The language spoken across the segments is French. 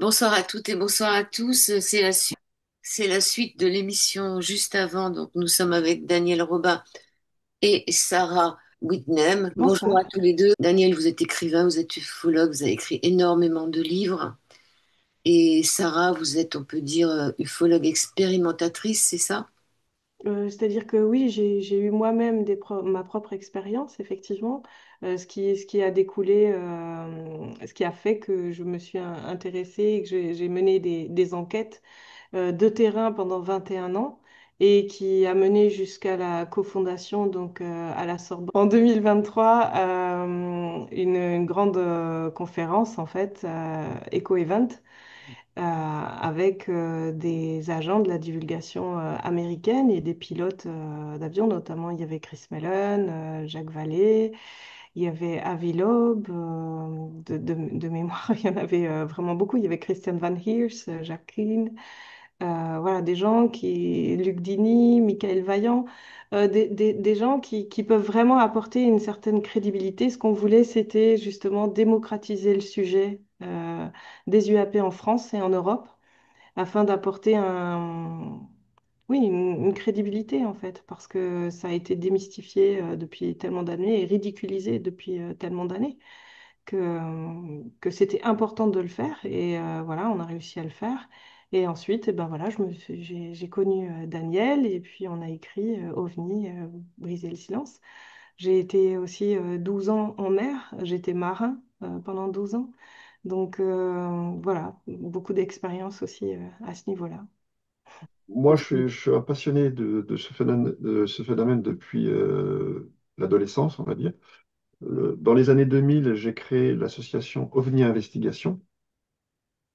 Bonsoir à toutes et bonsoir à tous. C'est la suite de l'émission juste avant. Donc, nous sommes avec Daniel Robin et Sarah Whitnam. Bonjour à Bonsoir. tous les deux. Daniel, vous êtes écrivain, vous êtes ufologue, vous avez écrit énormément de livres. Et Sarah, vous êtes, on peut dire, ufologue expérimentatrice, c'est ça? C'est-à-dire que oui, j'ai eu moi-même ma propre expérience, effectivement, ce qui a découlé, ce qui a fait que je me suis intéressée et que j'ai mené des enquêtes de terrain pendant 21 ans et qui a mené jusqu'à la cofondation donc à la Sorbonne en 2023 une grande conférence en fait Eco-Event avec des agents de la divulgation américaine et des pilotes d'avion, notamment il y avait Chris Mellon, Jacques Vallée, il y avait Avi Loeb, de mémoire, il y en avait vraiment beaucoup, il y avait Christian Van Heers, Jacqueline, voilà, des gens Luc Dini, Michael Vaillant, des gens qui peuvent vraiment apporter une certaine crédibilité. Ce qu'on voulait, c'était justement démocratiser le sujet des UAP en France et en Europe afin d'apporter oui, une crédibilité en fait, parce que ça a été démystifié depuis tellement d'années et ridiculisé depuis tellement d'années que c'était important de le faire. Et voilà, on a réussi à le faire. Et ensuite, eh ben voilà, j'ai connu Daniel et puis on a écrit OVNI, Briser le silence. J'ai été aussi 12 ans en mer, j'étais marin pendant 12 ans. Donc voilà, beaucoup d'expérience aussi à ce niveau-là. Et Et Moi, puis, je suis un passionné de ce phénomène depuis l'adolescence, on va dire. Dans les années 2000, j'ai créé l'association OVNI Investigation,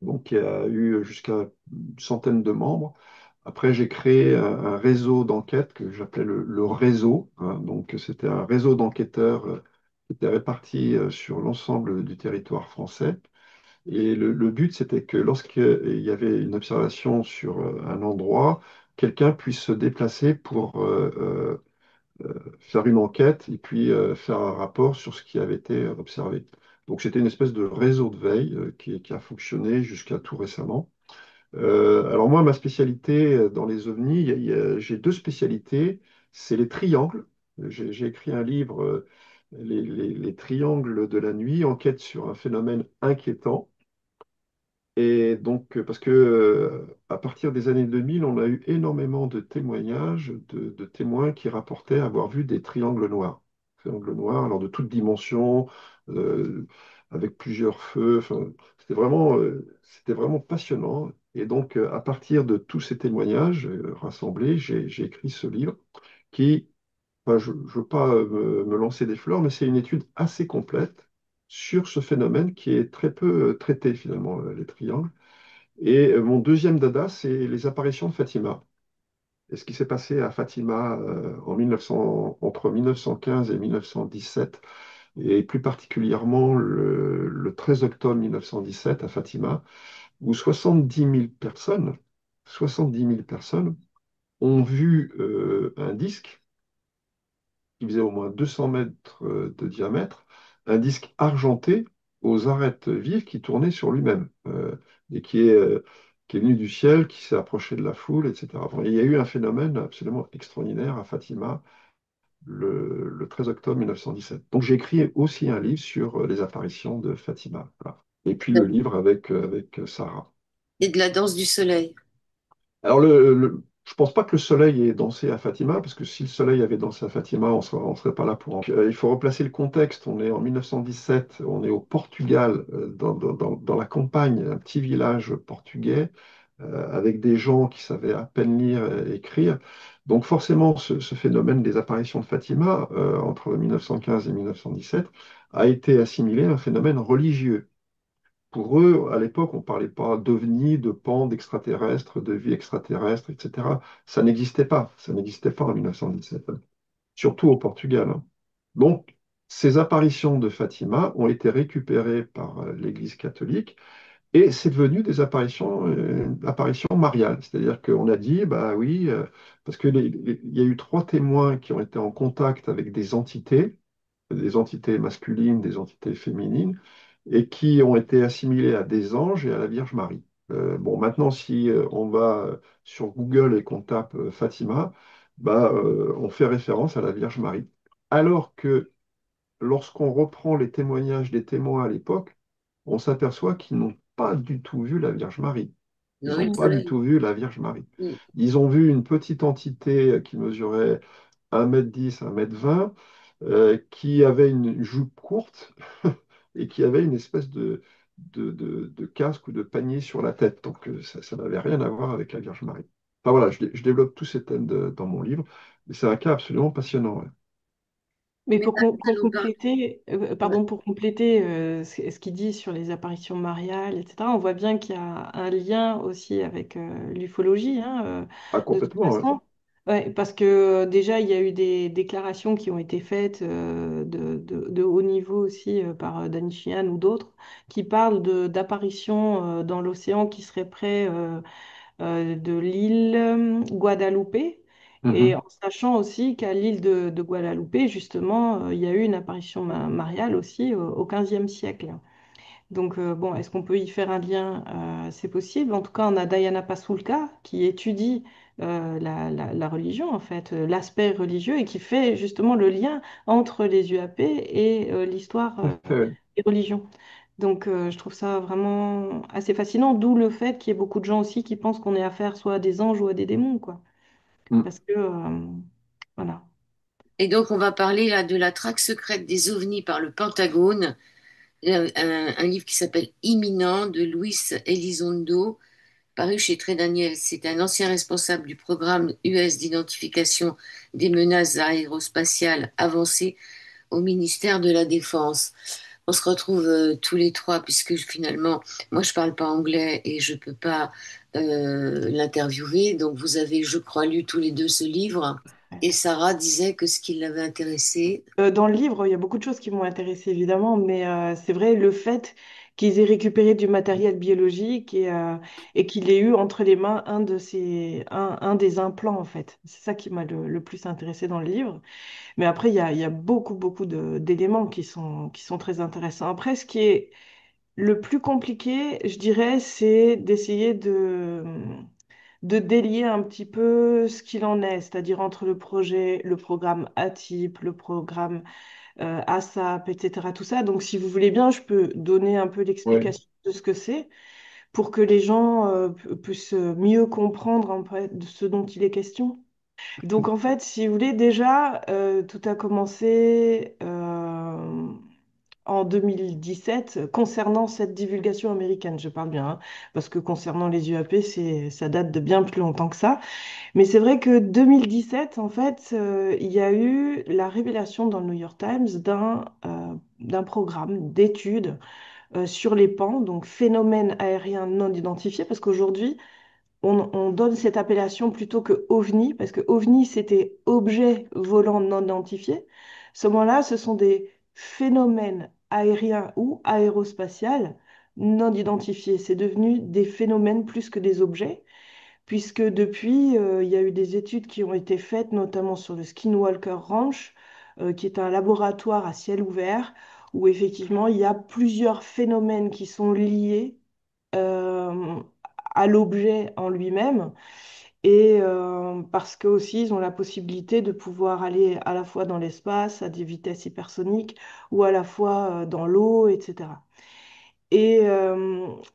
donc, qui a eu jusqu'à une centaine de membres. Après, j'ai créé un réseau d'enquête que j'appelais le réseau, hein. Donc, c'était un réseau d'enquêteurs qui était réparti sur l'ensemble du territoire français. Et le but, c'était que lorsqu'il y avait une observation sur un endroit, quelqu'un puisse se déplacer pour faire une enquête et puis faire un rapport sur ce qui avait été observé. Donc, c'était une espèce de réseau de veille qui a fonctionné jusqu'à tout récemment. Alors moi, ma spécialité dans les ovnis, j'ai deux spécialités. C'est les triangles. J'ai écrit un livre, les triangles de la nuit, enquête sur un phénomène inquiétant. Et donc, parce que à partir des années 2000, on a eu énormément de témoignages de témoins qui rapportaient avoir vu des triangles noirs. Triangles noirs, alors de toutes dimensions, euh, avec plusieurs feux. Enfin, c'était vraiment passionnant. Et donc, à partir de tous ces témoignages rassemblés, j'ai écrit ce livre qui, enfin, je ne veux pas me lancer des fleurs, mais c'est une étude assez complète sur ce phénomène qui est très peu traité finalement, les triangles. Et mon deuxième dada, c'est les apparitions de Fatima. Et ce qui s'est passé à Fatima entre 1915 et 1917, et plus particulièrement le 13 octobre 1917 à Fatima, où 70 000 personnes ont vu un disque qui faisait au moins 200 mètres de diamètre, un disque argenté aux arêtes vives qui tournait sur lui-même et qui est venu du ciel, qui s'est approché de la foule, etc. Bon, il y a eu un phénomène absolument extraordinaire à Fatima le 13 octobre 1917. Donc j'ai écrit aussi un livre sur les apparitions de Fatima. Voilà. Et puis le livre avec Sarah. de la danse du soleil. Mhm. Je pense pas que le soleil ait dansé à Fatima, parce que si le soleil avait dansé à Fatima, on serait pas là pour en... Il faut replacer le contexte. On est en 1917, on est au Portugal, dans la campagne, un petit village portugais, avec des gens qui savaient à peine lire et écrire. Donc forcément, ce phénomène des apparitions de Fatima, entre 1915 et 1917, a été assimilé à un phénomène religieux. Pour eux, à l'époque, on ne parlait pas d'ovnis, de pan, d'extraterrestres, de vie extraterrestre, etc. Ça n'existait pas. Ça n'existait pas en 1917, hein. Surtout au Portugal, hein. Donc, ces apparitions de Fatima ont été récupérées par l'Église catholique et c'est devenu des apparitions mariales. C'est-à-dire qu'on a dit, bah oui, parce il y a eu trois témoins qui ont été en contact avec des entités masculines, des entités féminines, et qui ont été assimilés à des anges et à la Vierge Marie. Bon, maintenant, si on va sur Google et qu'on tape Fatima, bah, on fait référence à la Vierge Marie. Alors que lorsqu'on reprend les témoignages des témoins à l'époque, on s'aperçoit qu'ils n'ont pas du tout vu la Vierge Marie. Ils Non, n'ont le pas du soleil. tout vu la Vierge Marie. Mm. Ils ont vu une petite entité qui mesurait 1,10 m, 1,20 m, qui avait une jupe courte et qui avait une espèce de casque ou de panier sur la tête. Donc ça n'avait rien à voir avec la Vierge Marie. Enfin voilà, je développe tous ces thèmes dans mon livre. Et c'est un cas absolument passionnant. Ouais. Mais Mais pour, là, tu nous parles. compléter, Ouais. pardon, pour compléter ce qu'il dit sur les apparitions mariales, etc., on voit bien qu'il y a un lien aussi avec l'ufologie, hein, Ah, de toute complètement, ouais. façon. Ouais, parce que déjà, il y a eu des déclarations qui ont été faites de haut niveau aussi par Danny Sheehan ou d'autres, qui parlent d'apparitions dans l'océan qui seraient près de l'île Guadeloupe. Et Mhm. en sachant aussi qu'à l'île de Guadeloupe, justement, il y a eu une apparition mariale aussi au XVe siècle. Donc, bon, est-ce qu'on peut y faire un lien? C'est possible. En tout cas, on a Diana Pasulka qui étudie la religion, en fait, l'aspect religieux, et qui fait justement le lien entre les UAP et l'histoire des religions. Donc, je trouve ça vraiment assez fascinant, d'où le fait qu'il y ait beaucoup de gens aussi qui pensent qu'on est affaire soit à des anges ou à des démons, quoi. Mm. Parce que, voilà. Et donc, on va parler là de la traque secrète des ovnis par le Pentagone, un livre qui s'appelle Imminent de Luis Elizondo, paru chez Très Daniel. C'est un ancien responsable du programme US d'identification des menaces aérospatiales avancées au ministère de la Défense. On se retrouve tous les trois, puisque finalement, moi, je parle pas anglais et je peux pas l'interviewer. Donc, vous avez, je crois, lu tous les deux ce livre. Et Sarah disait que ce qui l'avait intéressé. Dans le livre, il y a beaucoup de choses qui m'ont intéressée, évidemment, mais c'est vrai, le fait qu'ils aient récupéré du matériel biologique et qu'il ait eu entre les mains un des implants, en fait. C'est ça qui m'a le plus intéressé dans le livre. Mais après, il y a beaucoup, beaucoup d'éléments qui sont très intéressants. Après, ce qui est le plus compliqué, je dirais, c'est d'essayer de délier un petit peu ce qu'il en est, c'est-à-dire entre le projet, le programme ATIP, le programme ASAP, etc. Tout ça. Donc, si vous voulez bien, je peux donner un peu Ouais. l'explication de ce que c'est pour que les gens puissent mieux comprendre en fait, de ce dont il est question. Donc, en fait, si vous voulez, déjà, tout a commencé en 2017 concernant cette divulgation américaine, je parle bien, hein, parce que concernant les UAP, ça date de bien plus longtemps que ça. Mais c'est vrai que 2017, en fait, il y a eu la révélation dans le New York Times d'un programme d'études sur les PAN, donc phénomènes aériens non identifiés, parce qu'aujourd'hui, on donne cette appellation plutôt que OVNI, parce que OVNI, c'était objet volant non identifié. Ce moment-là, ce sont des phénomènes aériens ou aérospatiales non identifiés. C'est devenu des phénomènes plus que des objets puisque depuis, il y a eu des études qui ont été faites, notamment sur le Skinwalker Ranch, qui est un laboratoire à ciel ouvert, où effectivement, il y a plusieurs phénomènes qui sont liés euh, à l'objet en lui-même. Et parce que aussi, ils ont la possibilité de pouvoir aller à la fois dans l'espace à des vitesses hypersoniques ou à la fois dans l'eau, etc. Et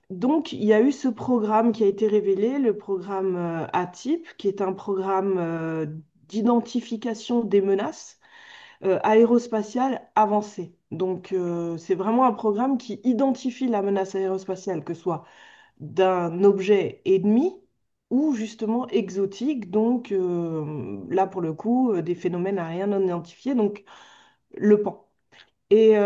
donc, il y a eu ce programme qui a été révélé, le programme ATIP, qui est un programme d'identification des menaces aérospatiales avancées. Donc, c'est vraiment un programme qui identifie la menace aérospatiale, que ce soit d'un objet ennemi ou justement exotique, donc là, pour le coup, des phénomènes aériens non identifiés, donc le PAN. Et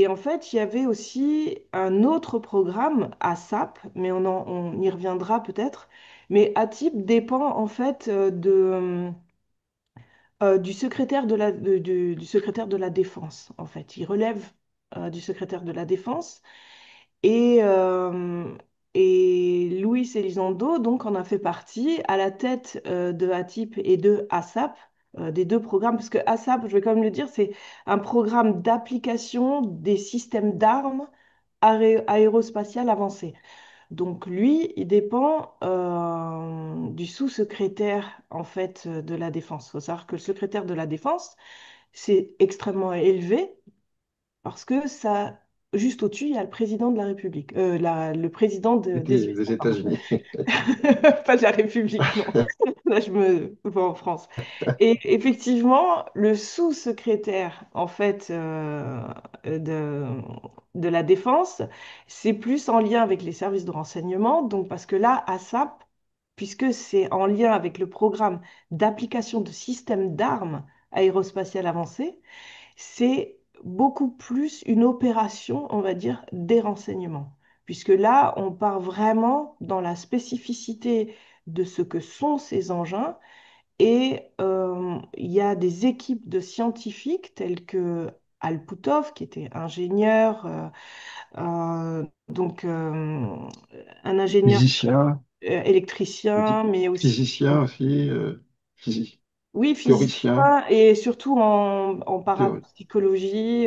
en fait, il y avait aussi un autre programme, ASAP, mais on y reviendra peut-être. Mais ATIP dépend en fait du secrétaire du secrétaire de la Défense. En fait, il relève du secrétaire de la Défense. Et, euh, et Luis Elizondo, donc, en a fait partie à la tête de ATIP et de ASAP, des deux programmes, parce que ASAP, je vais quand même le dire, c'est un programme d'application des systèmes d'armes aérospatiale avancée. Donc lui, il dépend du sous-secrétaire en fait de la Défense. Il faut savoir que le secrétaire de la Défense, c'est extrêmement élevé parce que ça, juste au-dessus, il y a le président de la République, le président des USA, Des pardon. États-Unis. Pas de la République, non. Là, je me vois en France. Et effectivement, le sous-secrétaire, en fait, de, de la Défense, c'est plus en lien avec les services de renseignement. Donc, parce que là, ASAP, puisque c'est en lien avec le programme d'application de systèmes d'armes aérospatiales avancées, c'est beaucoup plus une opération, on va dire, des renseignements. Puisque là, on part vraiment dans la spécificité de ce que sont ces engins et il y a des équipes de scientifiques tels que Alputov, qui était ingénieur, donc un ingénieur Physicien, électricien, mais aussi physicien aussi, oui, théoricien, physicien et surtout en théori- parapsychologie.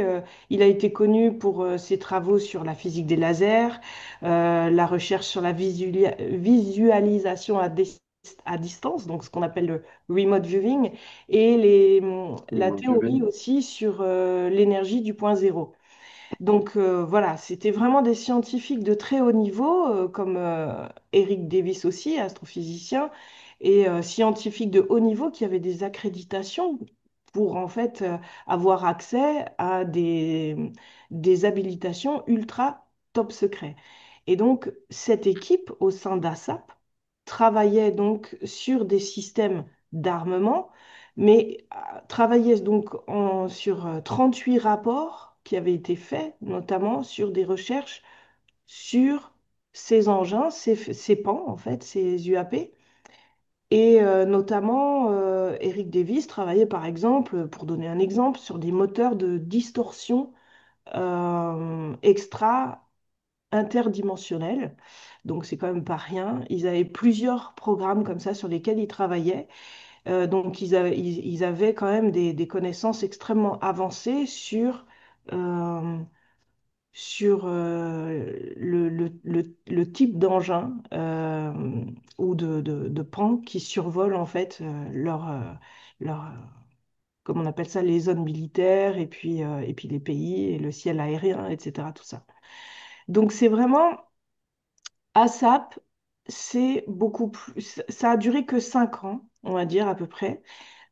Il a été connu pour ses travaux sur la physique des lasers, la recherche sur la visualisation à distance, donc ce qu'on appelle le remote viewing, et la remote théorie viewing. aussi sur l'énergie du point zéro. Donc voilà, c'était vraiment des scientifiques de très haut niveau, comme Eric Davis aussi, astrophysicien, et scientifiques de haut niveau qui avaient des accréditations pour en fait avoir accès à des habilitations ultra top secret. Et donc cette équipe au sein d'ASAP travaillait donc sur des systèmes d'armement mais travaillait donc sur 38 rapports qui avaient été faits, notamment sur des recherches sur ces engins, ces PAN, en fait, ces UAP. Et notamment, Eric Davis travaillait par exemple, pour donner un exemple, sur des moteurs de distorsion extra interdimensionnels. Donc c'est quand même pas rien. Ils avaient plusieurs programmes comme ça sur lesquels ils travaillaient. Donc, ils avaient quand même des connaissances extrêmement avancées euh, sur le type d'engin ou de pan qui survolent en fait comme on appelle ça, les zones militaires et puis les pays et le ciel aérien, etc. Tout ça. Donc, c'est vraiment ASAP, c'est beaucoup plus. Ça a duré que 5 ans, on va dire à peu près.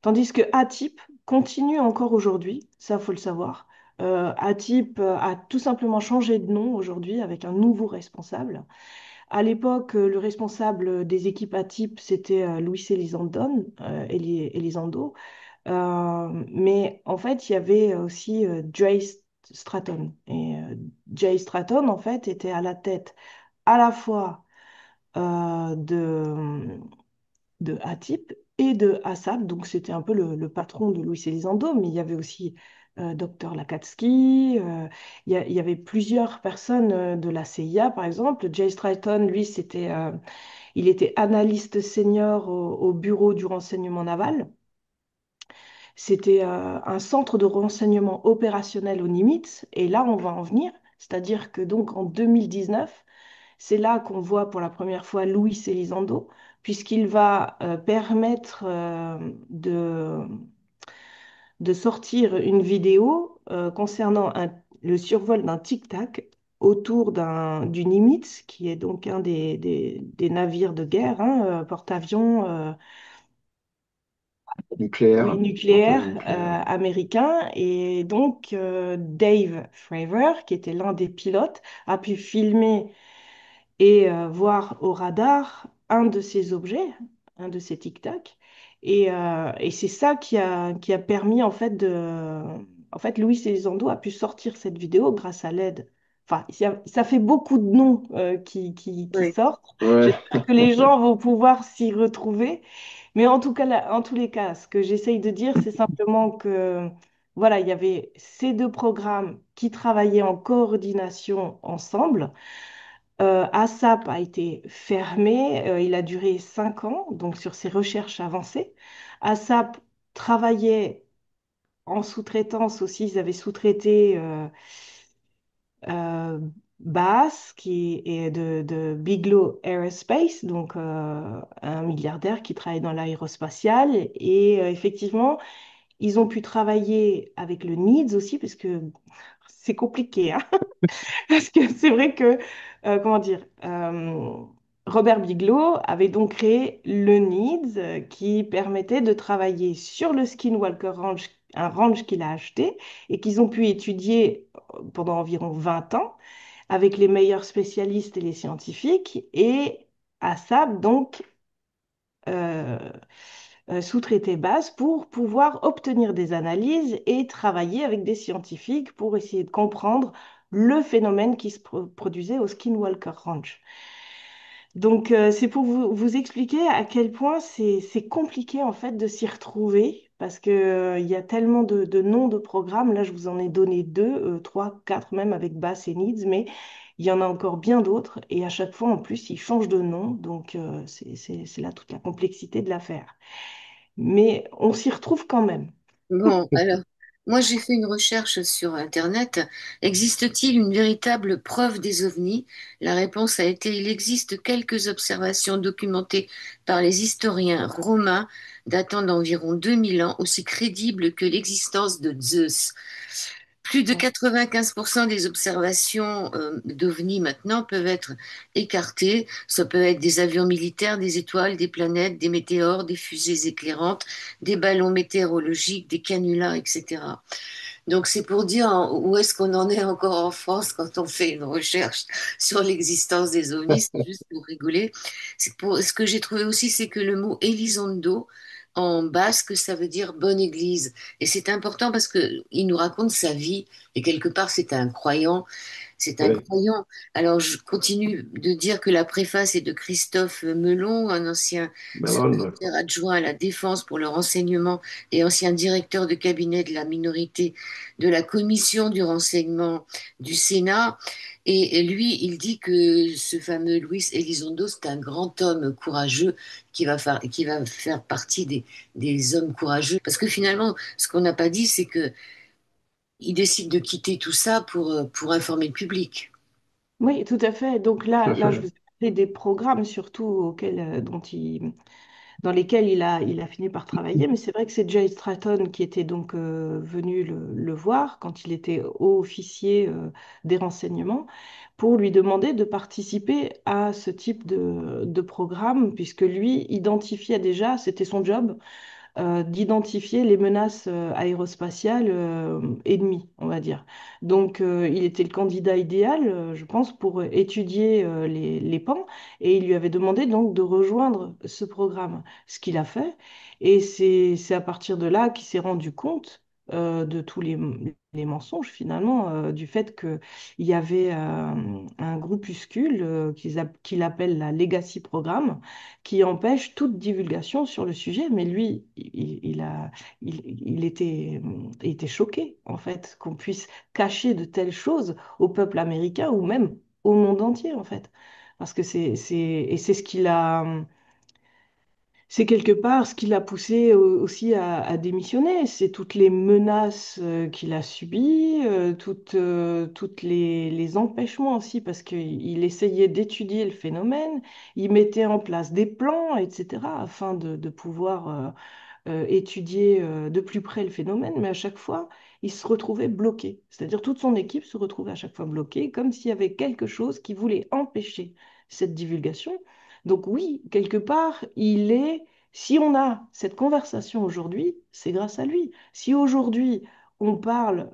Tandis que Atip continue encore aujourd'hui, ça faut le savoir. Atip a tout simplement changé de nom aujourd'hui avec un nouveau responsable. À l'époque, le responsable des équipes Atip, c'était Luis Elizondo. Mais en fait, il y avait aussi Jay Stratton. Et Jay Stratton, en fait, était à la tête à la fois de Atip et de ASAP. Donc, c'était un peu le patron de Luis Elizondo, mais il y avait aussi Dr Lakatsky. Il y avait plusieurs personnes de la CIA, par exemple. Jay Stratton, lui, il était analyste senior au bureau du renseignement naval. C'était un centre de renseignement opérationnel au Nimitz. Et là, on va en venir. C'est-à-dire que donc en 2019, c'est là qu'on voit pour la première fois Luis Elizondo, puisqu'il va permettre de sortir une vidéo concernant le survol d'un tic-tac autour du Nimitz, qui est donc un des navires de guerre, hein, porte-avions oui, Nucléaire, nucléaire porte-avions nucléaire. américain. Et donc, Dave Fravor, qui était l'un des pilotes, a pu filmer et voir au radar un de ces objets, un de ces tic-tac. Et c'est ça qui a permis, en fait, En fait, Luis Elizondo a pu sortir cette vidéo grâce à l'aide. Enfin, ça fait beaucoup de noms qui Oui. sortent. Ouais, J'espère que les gens vont pouvoir s'y retrouver. Mais en tout cas, en tous les cas, ce que j'essaye de dire, c'est simplement que, voilà, il y avait ces deux programmes qui travaillaient en coordination ensemble. ASAP a été fermé, il a duré 5 ans, donc sur ses recherches avancées. ASAP travaillait en sous-traitance aussi, ils avaient sous-traité Bass, qui est de Bigelow Aerospace, donc un milliardaire qui travaille dans l'aérospatial. Et effectivement, ils ont pu travailler avec le NEEDS aussi, parce que c'est compliqué, hein. Parce que c'est vrai que, comment dire, Robert Bigelow avait donc créé le NEEDS qui permettait de travailler sur le Skinwalker Ranch, un ranch qu'il a acheté et qu'ils ont pu étudier pendant environ 20 ans avec les meilleurs spécialistes et les scientifiques. Et ASAP, donc, euh, sous-traiter base pour pouvoir obtenir des analyses et travailler avec des scientifiques pour essayer de comprendre le phénomène qui se produisait au Skinwalker Ranch. Donc, c'est pour vous expliquer à quel point c'est compliqué en fait de s'y retrouver parce que, il y a tellement de noms de programmes. Là, je vous en ai donné deux, trois, quatre même avec Bass et Needs, mais il y en a encore bien d'autres. Et à chaque fois, en plus, ils changent de nom. Donc, c'est là toute la complexité de l'affaire. Mais on s'y retrouve quand même. Bon, alors, moi j'ai fait une recherche sur Internet. Existe-t-il une véritable preuve des ovnis? La réponse a été, il existe quelques observations documentées par les historiens romains datant d'environ 2000 ans, aussi crédibles que l'existence de Zeus. Plus de 95% des observations d'OVNI maintenant peuvent être écartées. Ça peut être des avions militaires, des étoiles, des planètes, des météores, des fusées éclairantes, des ballons météorologiques, des canulars, etc. Donc c'est pour dire où est-ce qu'on en est encore en France quand on fait une recherche sur l'existence des ovnis, c'est juste pour rigoler. Ce que j'ai trouvé aussi, c'est que le mot Elizondo en basque, ça veut dire bonne église. Et c'est important parce que il nous raconte sa vie et quelque part c'est un croyant. C'est un Oui, croyant. Alors, je continue de dire que la préface est de Christophe Melon, un ancien Melon, secrétaire adjoint à la Défense pour le renseignement et ancien directeur de cabinet de la minorité de la commission du renseignement du Sénat. Et lui, il dit que ce fameux Luis Elizondo, c'est un grand homme courageux qui va faire partie des hommes courageux. Parce que finalement, ce qu'on n'a pas dit, c'est que il décide de quitter tout ça pour informer le public. Oui, tout à fait. Donc tout à là, je fait. vous ai parlé des programmes surtout dans lesquels il a fini par travailler. Mais c'est vrai que c'est Jay Stratton qui était donc venu le voir quand il était haut officier des renseignements pour lui demander de participer à ce type de programme, puisque lui identifiait déjà, c'était son job, d'identifier les menaces aérospatiales ennemies, on va dire. Donc, il était le candidat idéal, je pense, pour étudier les PAN, et il lui avait demandé donc de rejoindre ce programme, ce qu'il a fait. Et c'est à partir de là qu'il s'est rendu compte de tous les mensonges, finalement, du fait qu'il y avait un groupuscule qu'il appelle la Legacy Programme, qui empêche toute divulgation sur le sujet. Mais lui, il était choqué, en fait, qu'on puisse cacher de telles choses au peuple américain ou même au monde entier, en fait. Parce que et c'est ce qu'il a, c'est quelque part ce qui l'a poussé aussi à démissionner. C'est toutes les menaces qu'il a subies, toutes les empêchements aussi, parce qu'il essayait d'étudier le phénomène, il mettait en place des plans, etc., afin de pouvoir étudier de plus près le phénomène, mais à chaque fois, il se retrouvait bloqué. C'est-à-dire toute son équipe se retrouvait à chaque fois bloquée, comme s'il y avait quelque chose qui voulait empêcher cette divulgation. Donc oui, quelque part, si on a cette conversation aujourd'hui, c'est grâce à lui. Si aujourd'hui, on parle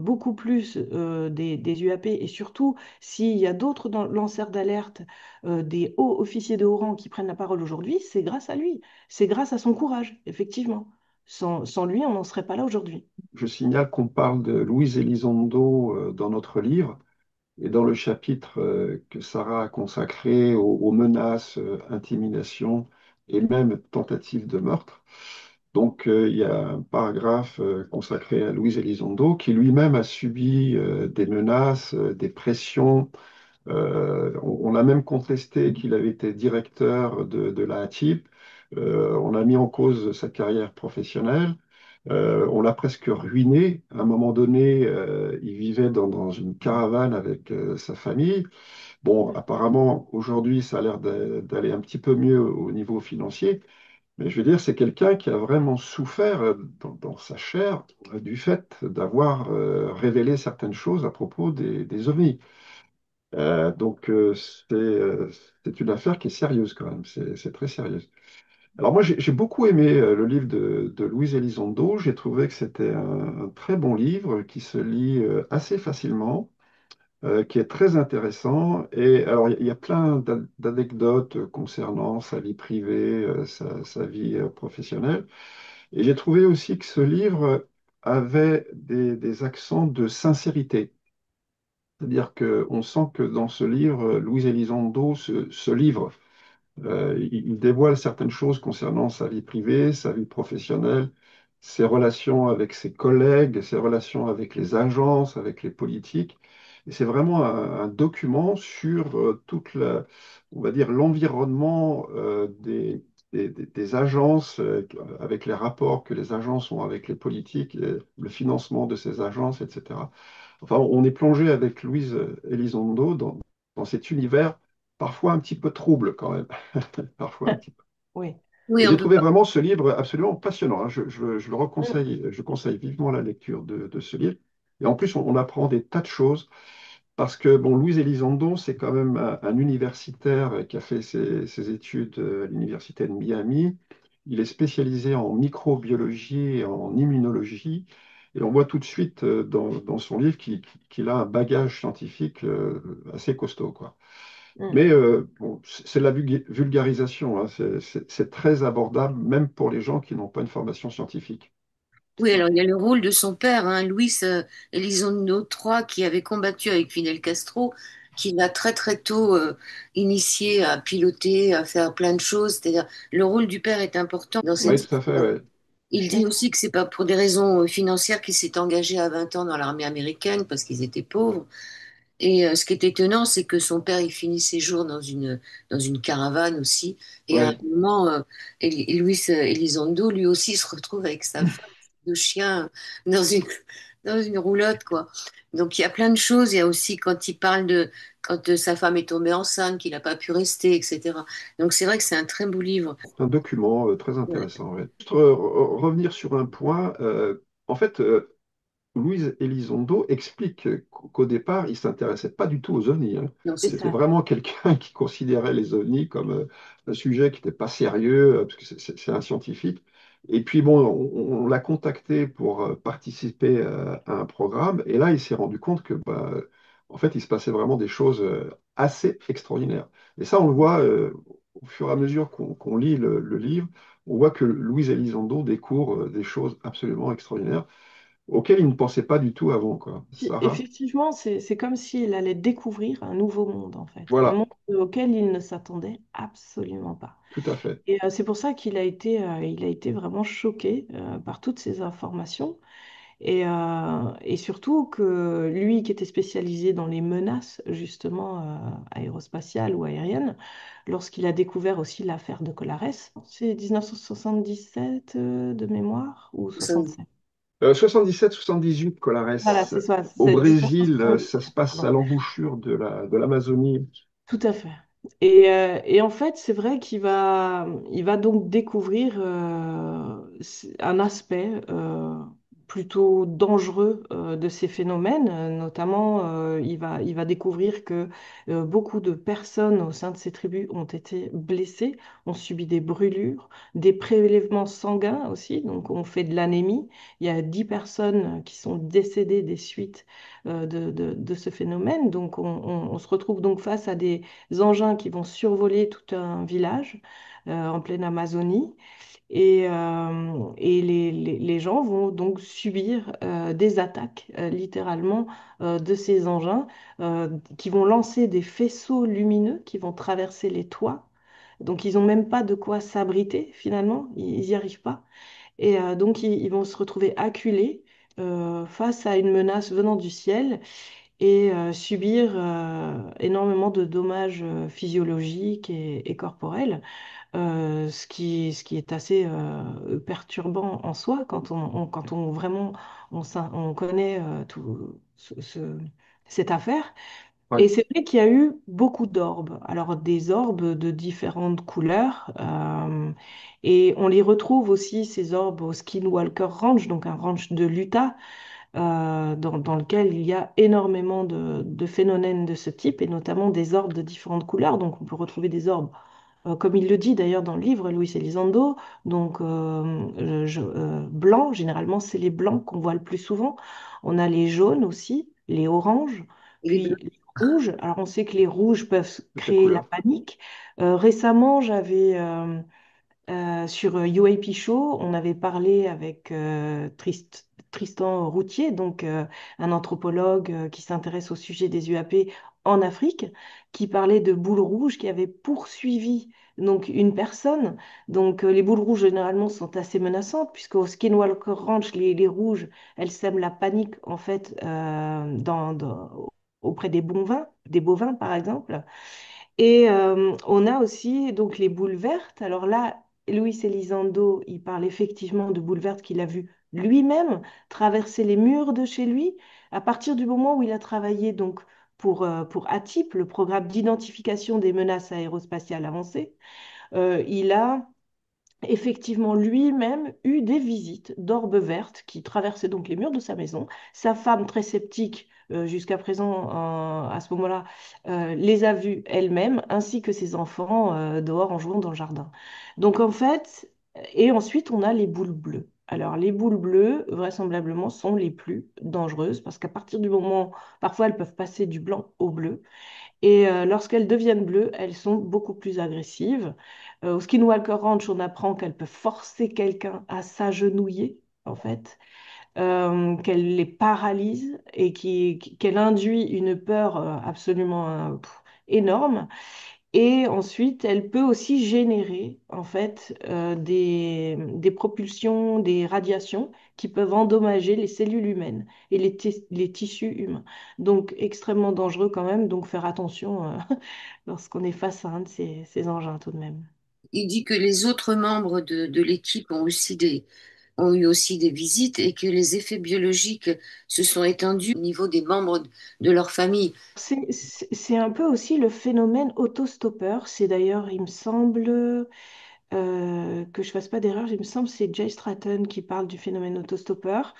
beaucoup plus des UAP et surtout s'il y a d'autres lanceurs d'alerte, des hauts officiers de haut rang qui prennent la parole aujourd'hui, c'est grâce à lui. C'est grâce à son courage, effectivement. Sans lui, on n'en serait pas là aujourd'hui. Je signale qu'on parle de Louise Elizondo dans notre livre et dans le chapitre que Sarah a consacré aux menaces, intimidations et même tentatives de meurtre. Donc, il y a un paragraphe consacré à Louise Elizondo qui lui-même a subi des menaces, des pressions. On a même contesté qu'il avait été directeur de la ATIP. On a mis en cause sa carrière professionnelle. On l'a presque ruiné. À un moment donné, il vivait dans une caravane avec sa famille. Bon, apparemment, aujourd'hui, ça a l'air d'aller un petit peu mieux au niveau financier. Mais je veux dire, c'est quelqu'un qui a vraiment souffert dans sa chair du fait d'avoir révélé certaines choses à propos des ovnis. Donc, c'est une affaire qui est sérieuse quand même, c'est très sérieux. Alors moi, j'ai beaucoup aimé le livre de Louise Elizondo. J'ai trouvé que c'était un très bon livre qui se lit assez facilement, qui est très intéressant. Et alors, il y a plein d'anecdotes concernant sa vie privée, sa vie professionnelle. Et j'ai trouvé aussi que ce livre avait des accents de sincérité. C'est-à-dire qu'on sent que dans ce livre, Louise Elizondo se livre. Il dévoile certaines choses concernant sa vie privée, sa vie professionnelle, ses relations avec ses collègues, ses relations avec les agences, avec les politiques. Et c'est vraiment un document sur toute on va dire, l'environnement des agences, avec les rapports que les agences ont avec les politiques, le financement de ces agences, etc. Enfin, on est plongé avec Louise Elizondo dans cet univers parfois un petit peu trouble quand même. Parfois un petit peu. Oui. Et Oui, on j'ai peut trouvé pas. vraiment ce livre absolument passionnant, hein. Je le reconseille, je conseille vivement la lecture de ce livre. Et en plus, on apprend des tas de choses parce que, bon, Luis Elizondo, c'est quand même un universitaire qui a fait ses études à l'université de Miami. Il est spécialisé en microbiologie et en immunologie. Et on voit tout de suite dans son livre qu'il a un bagage scientifique assez costaud, quoi. Mm. Mais bon, c'est de la vulgarisation, hein. C'est très abordable, même pour les gens qui n'ont pas une formation scientifique. Oui, alors il y a le rôle de son père, hein, Luis Elizondo III, qui avait combattu avec Fidel Castro, qui l'a très très tôt initié à piloter, à faire plein de choses. C'est-à-dire, le rôle du père est important dans cette Oui, tout à fait, histoire. ouais. Il dit aussi que c'est pas pour des raisons financières qu'il s'est engagé à 20 ans dans l'armée américaine, parce qu'ils étaient pauvres. Et ce qui est étonnant, c'est que son père, il finit ses jours dans une caravane aussi. Et à un Ouais. moment, Luis Elizondo, lui aussi, se retrouve avec sa femme de chien dans dans une roulotte, quoi. Donc il y a plein de choses. Il y a aussi quand il parle de quand sa femme est tombée enceinte, qu'il n'a pas pu rester, etc. Donc c'est vrai que c'est un très beau livre. C'est un document très Ouais. intéressant, ouais. Juste revenir sur un point. En fait, Louise Elizondo explique qu'au départ, il ne s'intéressait pas du tout aux ovnis, hein. Non, C'est c'est C'était tout. ça. vraiment quelqu'un qui considérait les ovnis comme un sujet qui n'était pas sérieux, parce que c'est un scientifique. Et puis, bon, on l'a contacté pour participer à un programme. Et là, il s'est rendu compte que, bah, en fait, il se passait vraiment des choses assez extraordinaires. Et ça, on le voit au fur et à mesure qu'on lit le livre. On voit que Louise Elizondo découvre des choses absolument extraordinaires auquel il ne pensait pas du tout avant, quoi. Sarah, Effectivement, c'est comme s'il allait découvrir un nouveau monde, en fait, un voilà, monde auquel il ne s'attendait absolument pas. tout à fait. Et c'est pour ça il a été vraiment choqué par toutes ces informations. Et surtout que lui, qui était spécialisé dans les menaces, justement, aérospatiales ou aériennes, lorsqu'il a découvert aussi l'affaire de Colares, c'est 1977 de mémoire, ou 67. 77-78, Voilà, Colares. c'est ça, Au c'est Brésil, 1970. ça se passe à l'embouchure de l'Amazonie. Tout à fait. Et en fait, c'est vrai il va donc découvrir un aspect plutôt dangereux de ces phénomènes. Notamment, il va découvrir que beaucoup de personnes au sein de ces tribus ont été blessées, ont subi des brûlures, des prélèvements sanguins aussi, donc on fait de l'anémie. Il y a 10 personnes qui sont décédées des suites de ce phénomène. Donc on se retrouve donc face à des engins qui vont survoler tout un village en pleine Amazonie. Et les gens vont donc subir des attaques, littéralement, de ces engins qui vont lancer des faisceaux lumineux qui vont traverser les toits. Donc, ils n'ont même pas de quoi s'abriter, finalement, ils n'y arrivent pas. Et donc, ils vont se retrouver acculés face à une menace venant du ciel et subir énormément de dommages physiologiques et corporels, ce qui est assez perturbant en soi quand quand on vraiment on connaît cette affaire. Ouais, Et c'est vrai qu'il y a eu beaucoup d'orbes. Alors des orbes de différentes couleurs. Et on les retrouve aussi, ces orbes, au Skinwalker Ranch, donc un ranch de l'Utah, dans lequel il y a énormément de phénomènes de ce type, et notamment des orbes de différentes couleurs. Donc on peut retrouver des orbes, comme il le dit d'ailleurs dans le livre, Luis Elizondo, donc blancs, généralement c'est les blancs qu'on voit le plus souvent. On a les jaunes aussi, les oranges, Les puis bleus. les rouges. Alors on sait que les rouges peuvent toute la créer la couleur. panique. Récemment, j'avais... sur UAP Show, on avait parlé avec Tristan Routier, donc un anthropologue qui s'intéresse au sujet des UAP en Afrique, qui parlait de boules rouges qui avaient poursuivi donc une personne. Donc les boules rouges généralement sont assez menaçantes puisqu'au Skinwalker Ranch, les rouges, elles sèment la panique en fait auprès des bovins par exemple. Et on a aussi donc les boules vertes. Alors là, Luis Elizondo, il parle effectivement de boules vertes qu'il a vues lui-même traverser les murs de chez lui à partir du moment où il a travaillé donc pour ATIP, le programme d'identification des menaces aérospatiales avancées. Il a effectivement lui-même eu des visites d'orbes vertes qui traversaient donc les murs de sa maison. Sa femme, très sceptique jusqu'à présent, à ce moment-là, les a vus elle-même, ainsi que ses enfants dehors en jouant dans le jardin. Donc en fait, et ensuite on a les boules bleues. Alors les boules bleues, vraisemblablement, sont les plus dangereuses parce qu'à partir du moment, parfois elles peuvent passer du blanc au bleu. Et lorsqu'elles deviennent bleues, elles sont beaucoup plus agressives. Au Skinwalker Ranch, on apprend qu'elles peuvent forcer quelqu'un à s'agenouiller, en fait, qu'elles les paralysent et qu'elle induit une peur absolument énorme. Et ensuite, elle peut aussi générer en fait des propulsions, des radiations qui peuvent endommager les cellules humaines et les tissus humains. Donc, extrêmement dangereux quand même. Donc, faire attention lorsqu'on est face à un de ces engins tout de même. Il dit que les autres membres de l'équipe ont eu aussi des visites et que les effets biologiques se sont étendus au niveau des membres de leur famille. C'est un peu aussi le phénomène autostoppeur. C'est d'ailleurs, il me semble, que je fasse pas d'erreur, il me semble que c'est Jay Stratton qui parle du phénomène autostoppeur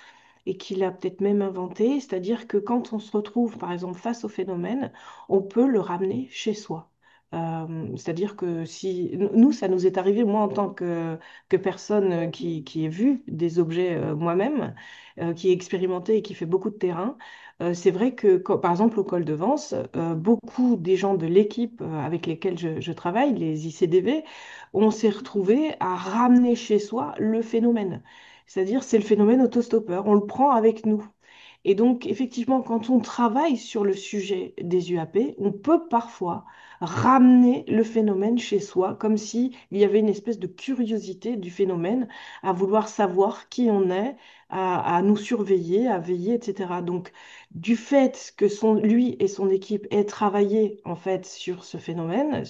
et qui l'a peut-être même inventé, c'est-à-dire que quand on se retrouve par exemple face au phénomène, on peut le ramener chez soi. C'est-à-dire que si nous, ça nous est arrivé, moi en tant que personne qui ait vu des objets moi-même, qui ai expérimenté et qui fait beaucoup de terrain, c'est vrai que par exemple au col de Vence, beaucoup des gens de l'équipe avec lesquels je travaille, les ICDV, on s'est retrouvé à ramener chez soi le phénomène. C'est-à-dire, c'est le phénomène autostoppeur, on le prend avec nous. Et donc, effectivement, quand on travaille sur le sujet des UAP, on peut parfois ramener le phénomène chez soi, comme s'il y avait une espèce de curiosité du phénomène, à vouloir savoir qui on est, à nous surveiller, à veiller, etc. Donc, du fait que lui et son équipe aient travaillé en fait sur ce phénomène,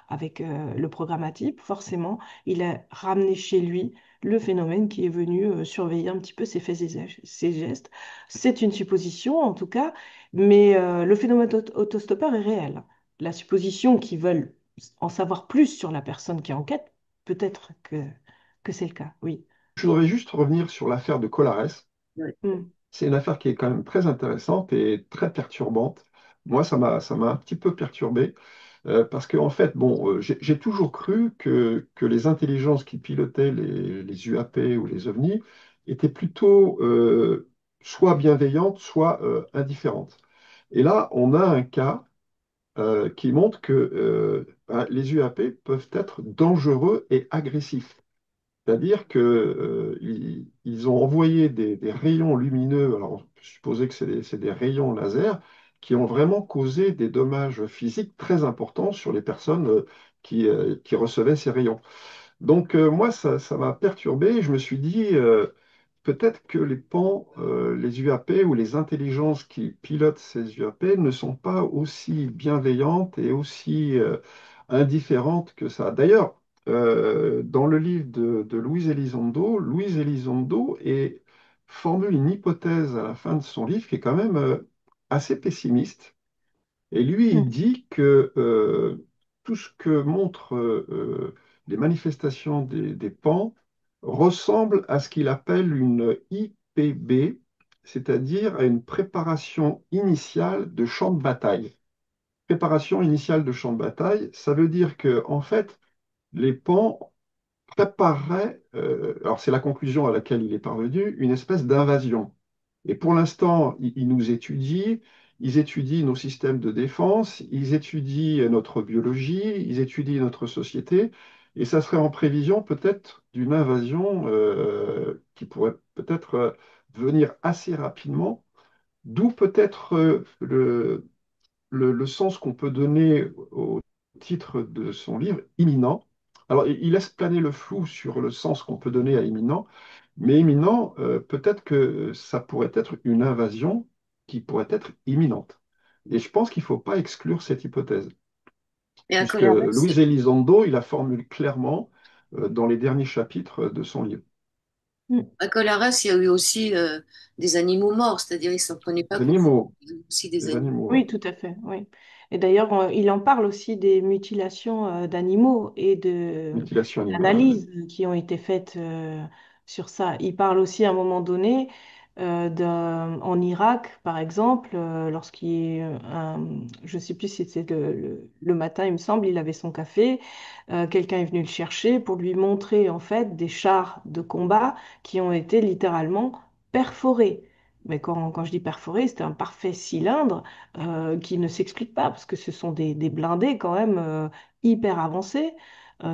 avec le programme ATIP, forcément, il a ramené chez lui le phénomène qui est venu surveiller un petit peu ses faits et ses gestes. C'est une supposition en tout cas, mais le phénomène autostoppeur est réel. La supposition qu'ils veulent en savoir plus sur la personne qui enquête, peut-être que c'est le cas, oui. Je voudrais juste revenir sur l'affaire de Colares. Ouais. Mm. C'est une affaire qui est quand même très intéressante et très perturbante. Moi, ça m'a un petit peu perturbé parce qu'en fait, bon, j'ai toujours cru que les intelligences qui pilotaient les UAP ou les OVNI étaient plutôt soit bienveillantes, soit indifférentes. Et là, on a un cas qui montre que ben, les UAP peuvent être dangereux et agressifs. C'est-à-dire que, ils ont envoyé des rayons lumineux, alors on peut supposer que c'est des rayons laser, qui ont vraiment causé des dommages physiques très importants sur les personnes qui recevaient ces rayons. Donc moi, ça m'a perturbé. Je me suis dit, peut-être que les PAN, les UAP ou les intelligences qui pilotent ces UAP ne sont pas aussi bienveillantes et aussi indifférentes que ça. D'ailleurs, dans le livre de Louise Elizondo formule une hypothèse à la fin de son livre qui est quand même assez pessimiste. Et lui, il Mm. dit que tout ce que montrent les manifestations des PAN ressemble à ce qu'il appelle une IPB, c'est-à-dire à une préparation initiale de champ de bataille. Préparation initiale de champ de bataille, ça veut dire que, en fait, les PAN préparerait, alors c'est la conclusion à laquelle il est parvenu, une espèce d'invasion. Et pour l'instant, ils nous étudient, ils étudient nos systèmes de défense, ils étudient notre biologie, ils étudient notre société, et ça serait en prévision peut-être d'une invasion qui pourrait peut-être venir assez rapidement, d'où peut-être le sens qu'on peut donner au titre de son livre, imminent. Alors, il laisse planer le flou sur le sens qu'on peut donner à imminent, mais imminent, peut-être que ça pourrait être une invasion qui pourrait être imminente. Et je pense qu'il ne faut pas exclure cette hypothèse, Et à puisque Colares, Luis Elizondo, il la formule clairement dans les derniers chapitres de son livre. Mm. à Colares, il y a eu aussi des animaux morts, c'est-à-dire ils ne s'en prenaient pas Les qu'aux hommes, animaux, il y a eu aussi des les animaux. animaux, ouais. Oui, tout à fait, oui. Et d'ailleurs, il en parle aussi des mutilations d'animaux et de Mutilation animale, ouais. d'analyses qui ont été faites sur ça. Il parle aussi à un moment donné en Irak, par exemple, je ne sais plus si c'était le matin, il me semble, il avait son café, quelqu'un est venu le chercher pour lui montrer en fait des chars de combat qui ont été littéralement perforés. Mais quand je dis perforé, c'était un parfait cylindre qui ne s'explique pas, parce que ce sont des blindés quand même hyper avancés,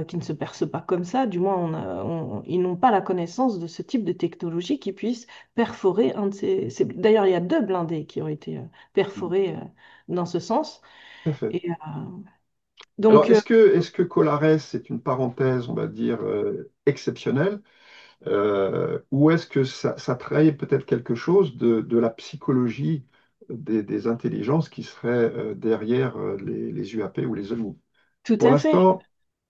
qui ne se percent pas comme ça. Du moins, ils n'ont pas la connaissance de ce type de technologie qui puisse perforer un de D'ailleurs, il y a deux blindés qui ont été perforés dans ce sens. Tout à fait. Et Alors, donc, est-ce que Colares est une parenthèse, on va dire, exceptionnelle, ou est-ce que ça trahit peut-être quelque chose de la psychologie des intelligences qui seraient derrière les UAP ou les OVNI? tout Pour à fait. l'instant,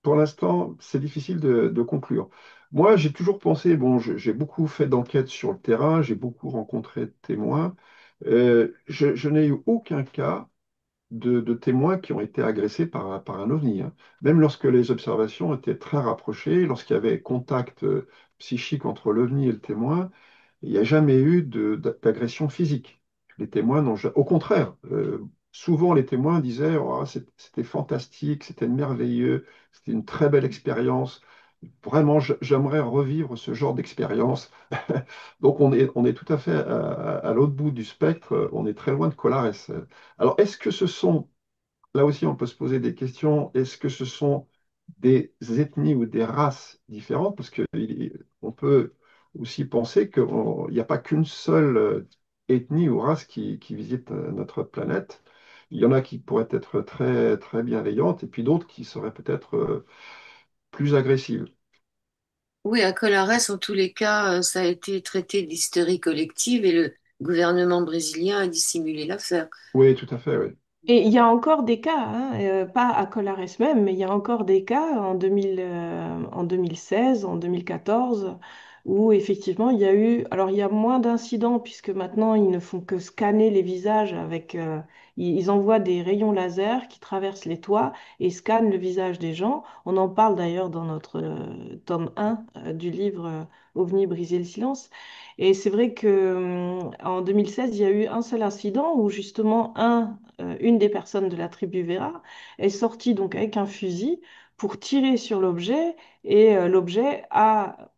pour l'instant, c'est difficile de conclure. Moi, j'ai toujours pensé, bon, j'ai beaucoup fait d'enquêtes sur le terrain, j'ai beaucoup rencontré de témoins. Je n'ai eu aucun cas de témoins qui ont été agressés par un ovni, hein. Même lorsque les observations étaient très rapprochées, lorsqu'il y avait contact psychique entre l'ovni et le témoin, il n'y a jamais eu d'agression physique. Les témoins n'ont Au contraire, souvent les témoins disaient oh, c'était fantastique, c'était merveilleux, c'était une très belle expérience. Vraiment, j'aimerais revivre ce genre d'expérience. Donc, on est tout à fait à l'autre bout du spectre, on est très loin de Colares. Alors, est-ce que ce sont, là aussi, on peut se poser des questions, est-ce que ce sont des ethnies ou des races différentes? Parce qu'on peut aussi penser qu'il n'y a pas qu'une seule ethnie ou race qui visite notre planète. Il y en a qui pourraient être très, très bienveillantes et puis d'autres qui seraient peut-être plus agressives. Oui, à Colares, en tous les cas, ça a été traité d'hystérie collective et le gouvernement brésilien a dissimulé l'affaire. Oui, tout à fait, oui. Et il y a encore des cas, hein, pas à Colares même, mais il y a encore des cas en 2016, en 2014, où effectivement il y a eu, alors il y a moins d'incidents puisque maintenant ils ne font que scanner les visages ils envoient des rayons laser qui traversent les toits et scannent le visage des gens. On en parle d'ailleurs dans notre tome 1 du livre OVNI, briser le silence. Et c'est vrai que en 2016, il y a eu un seul incident où justement une des personnes de la tribu Vera est sortie donc avec un fusil pour tirer sur l'objet et l'objet a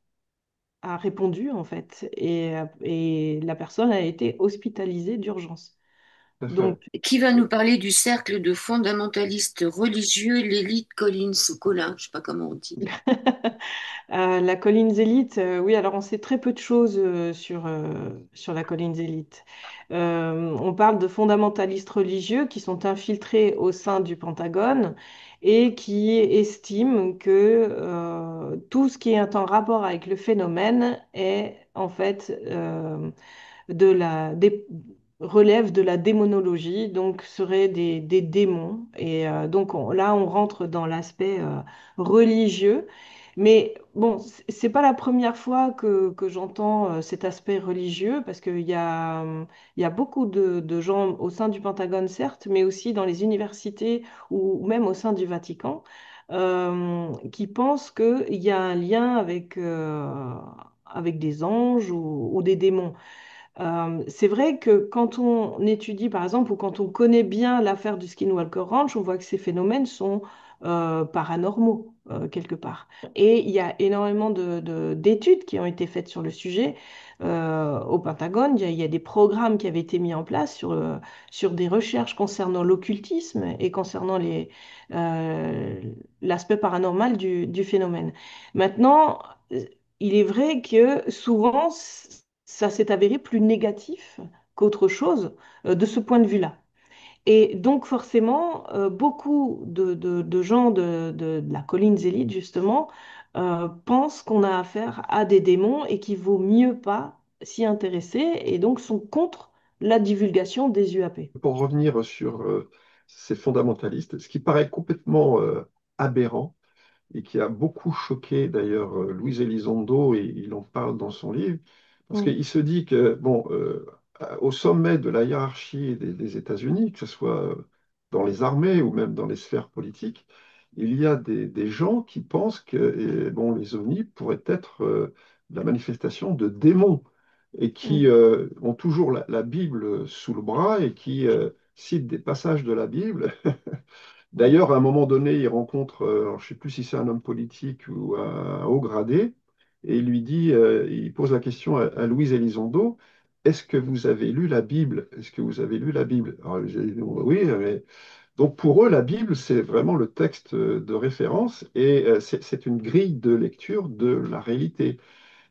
répondu en fait et la personne a été hospitalisée d'urgence. Tout à fait. Donc Qui va nous parler du cercle de fondamentalistes religieux, l'élite Collins ou Colin, je ne sais pas comment on dit. La colline Zélite, oui, alors on sait très peu de choses sur la colline Zélite. On parle de fondamentalistes religieux qui sont infiltrés au sein du Pentagone et qui estime que tout ce qui est en rapport avec le phénomène est en fait de la, des- relève de la démonologie, donc seraient des démons. Et donc là, on rentre dans l'aspect religieux. Mais bon, c'est pas la première fois que j'entends cet aspect religieux, parce il y a beaucoup de gens au sein du Pentagone, certes, mais aussi dans les universités ou même au sein du Vatican, qui pensent qu'il y a un lien avec des anges ou des démons. C'est vrai que quand on étudie, par exemple, ou quand on connaît bien l'affaire du Skinwalker Ranch, on voit que ces phénomènes sont paranormaux, quelque part. Et il y a énormément d'études qui ont été faites sur le sujet au Pentagone. Il y a des programmes qui avaient été mis en place sur des recherches concernant l'occultisme et concernant euh, l'aspect paranormal du phénomène. Maintenant, il est vrai que souvent, ça s'est avéré plus négatif qu'autre chose de ce point de vue-là. Et donc forcément, beaucoup de gens de la colline Zélite, justement, pensent qu'on a affaire à des démons et qu'il vaut mieux pas s'y intéresser et donc sont contre la divulgation des UAP. Pour revenir sur ces fondamentalistes, ce qui paraît complètement aberrant, et qui a beaucoup choqué d'ailleurs Luis Elizondo, et il en parle dans son livre, parce Mm, qu'il se dit que, bon, au sommet de la hiérarchie des États-Unis, que ce soit dans les armées ou même dans les sphères politiques, il y a des gens qui pensent que bon, les ovnis pourraient être la manifestation de démons et qui mm, ont toujours la Bible sous le bras et qui citent des passages de la Bible. D'ailleurs, à un moment donné, il rencontre, alors, je ne sais plus si c'est un homme politique ou un haut gradé, et il lui dit, il pose la question à Louise Elizondo, est-ce que vous avez lu la Bible? Est-ce que vous avez lu la Bible? Alors, Louise Elizondo, oui, mais... Donc pour eux, la Bible, c'est vraiment le texte de référence et c'est une grille de lecture de la réalité.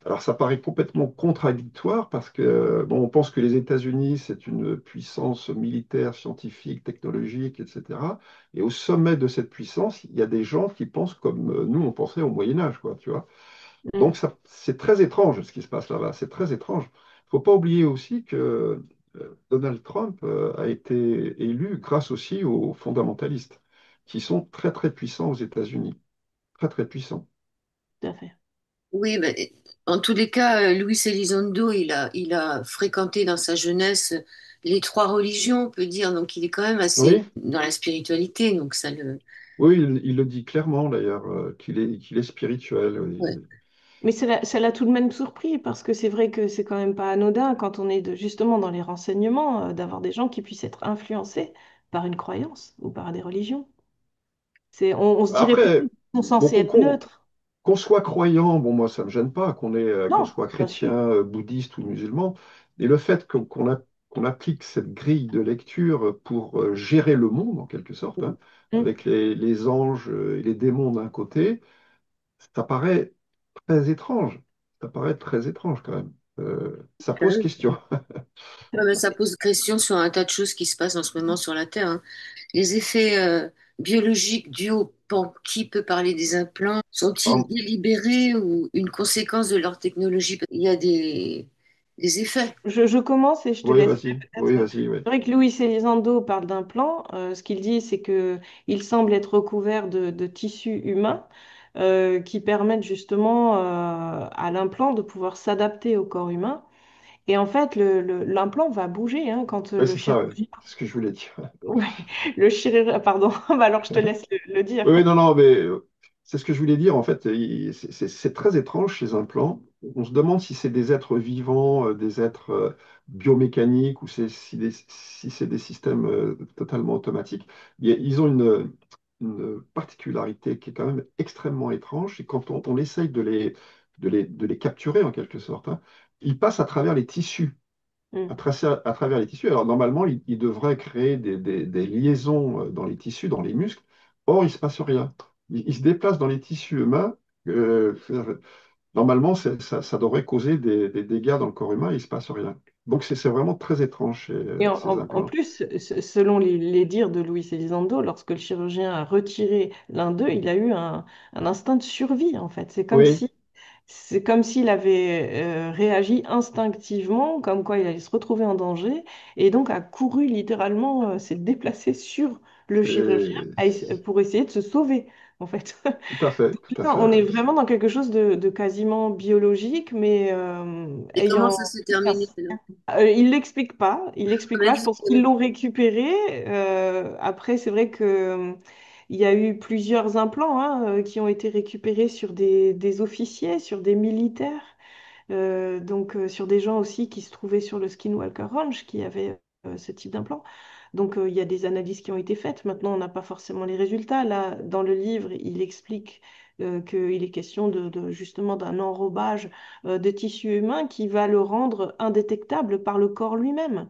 Alors ça paraît complètement contradictoire parce que bon, on pense que les États-Unis, c'est une puissance militaire, scientifique, technologique, etc. Et au sommet de cette puissance, il y a des gens qui pensent comme nous, on pensait au Moyen Âge, quoi, tu vois. mm. Donc ça, c'est très étrange ce qui se passe là-bas, c'est très étrange. Il ne faut pas oublier aussi que Donald Trump a été élu grâce aussi aux fondamentalistes, qui sont très très puissants aux États-Unis, très très puissants. Tout à fait. Oui, ben, en tous les cas, Luis Elizondo, il a fréquenté dans sa jeunesse les trois religions, on peut dire, donc il est quand même assez Oui, dans la spiritualité, donc ça le... oui, il le dit clairement d'ailleurs, qu'il est spirituel. Ouais. Mais ça l'a tout de même surpris parce que c'est vrai que c'est quand même pas anodin quand on est justement dans les renseignements d'avoir des gens qui puissent être influencés par une croyance ou par des religions. On se dirait plutôt Après, qu'ils sont bon, censés être neutres. qu'on soit croyant, bon, moi, ça ne me gêne pas, qu'on Non, soit bien chrétien, sûr. bouddhiste ou musulman, et le fait qu'on applique cette grille de lecture pour gérer le monde, en quelque sorte, hein, Mm. avec les anges et les démons d'un côté, ça paraît très étrange. Ça paraît très étrange quand même. Ça pose question. Ouais, mais ça pose question sur un tas de choses qui se passent en ce moment sur la Terre, hein. Les effets biologiques dus au pan, qui peut parler des implants, sont-ils délibérés ou une conséquence de leur technologie? Il y a des effets. Je commence et je te Oui, laisserai vas-y, oui, peut-être. vas-y, oui. C'est vrai que Luis Elizondo parle d'un plan. Ce qu'il dit, c'est que il semble être recouvert de tissus humains qui permettent justement à l'implant de pouvoir s'adapter au corps humain. Et en fait, l'implant va bouger hein, quand Oui, le c'est ça, oui. chirurgien. C'est ce que je voulais dire. Ouais, le chirurgien, pardon. Bah alors je te laisse le dire. Oui, oui, non, non, mais c'est ce que je voulais dire. En fait, c'est très étrange chez un plan. On se demande si c'est des êtres vivants, des êtres biomécaniques ou si c'est des systèmes totalement automatiques. Ils ont une particularité qui est quand même extrêmement étrange. C'est quand on essaye de les capturer en quelque sorte, hein, ils passent à travers les tissus Mm. à travers les tissus. Alors normalement, il devrait créer des liaisons dans les tissus, dans les muscles. Or, il ne se passe rien. Il se déplace dans les tissus humains. Normalement, ça devrait causer des dégâts dans le corps humain, il ne se passe rien. Donc c'est vraiment très étrange chez Et ces en implants. plus, selon les dires de Luis Elizondo, lorsque le chirurgien a retiré l'un d'eux, il a eu un instinct de survie, en fait. Oui, C'est comme s'il avait réagi instinctivement, comme quoi il allait se retrouver en danger, et donc a couru littéralement, s'est déplacé sur le chirurgien c'est pour essayer de se sauver, en fait. tout à fait, Donc tout à là, fait. on est vraiment dans quelque chose de quasiment biologique, mais Et comment ayant... ça s'est terminé alors? Il l'explique pas. Il On l'explique m'a pas. Je dit pense que qu'ils l'ont récupéré. Après, c'est vrai que il y a eu plusieurs implants hein, qui ont été récupérés sur des officiers, sur des militaires, sur des gens aussi qui se trouvaient sur le Skinwalker Ranch qui avaient ce type d'implant. Donc, il y a des analyses qui ont été faites. Maintenant, on n'a pas forcément les résultats. Là, dans le livre, il explique qu'il est question justement d'un enrobage de tissu humain qui va le rendre indétectable par le corps lui-même.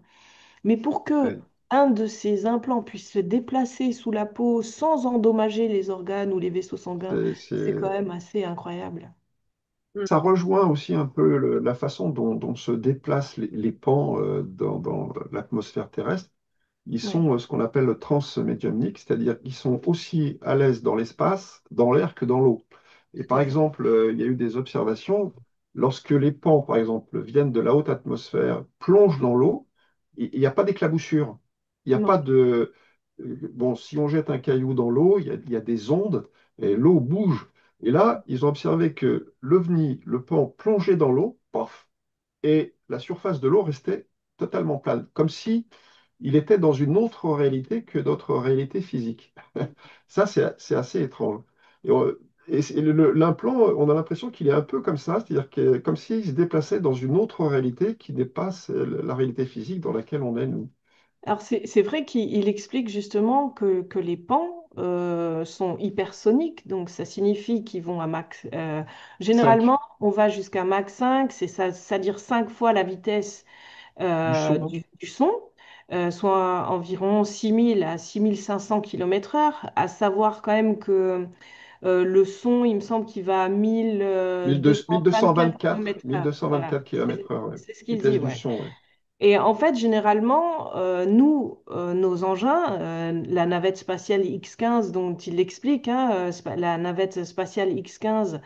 Mais pour que Ouais. un de ces implants puisse se déplacer sous la peau sans endommager les organes ou les vaisseaux sanguins, c'est quand même assez incroyable. Ça rejoint aussi un peu la façon dont se déplacent les pans dans l'atmosphère terrestre. Ils Ouais, sont ce qu'on appelle transmédiumniques, c'est-à-dire qu'ils sont aussi à l'aise dans l'espace, dans l'air que dans l'eau. Et tout par à fait. exemple, il y a eu des observations, lorsque les pans, par exemple, viennent de la haute atmosphère, plongent dans l'eau, il n'y a pas d'éclaboussure. Il n'y a pas Non. de... Bon, si on jette un caillou dans l'eau, il y a des ondes et l'eau bouge. Et là, ils ont observé que l'OVNI, le pan plongeait dans l'eau, paf, et la surface de l'eau restait totalement plane, comme si il était dans une autre réalité que notre réalité physique. Ça, c'est assez étrange. L'implant, on a l'impression qu'il est un peu comme ça, c'est-à-dire comme s'il se déplaçait dans une autre réalité qui dépasse la réalité physique dans laquelle on est, nous. Alors c'est vrai qu'il explique justement que les pans sont hypersoniques, donc ça signifie qu'ils vont à max. 5 Généralement, on va jusqu'à Mach 5, c'est-à-dire 5 fois la vitesse du son, du son, soit environ 6 000 à 6 500 km/h, à savoir quand même que le son, il me semble qu'il va à 1224 km/h. Voilà, 1224 km/h, ouais. c'est ce qu'il dit, Vitesse du ouais. son, ouais. Et en fait, généralement, nous, nos engins, la navette spatiale X-15 dont il l'explique, hein, la navette spatiale X-15,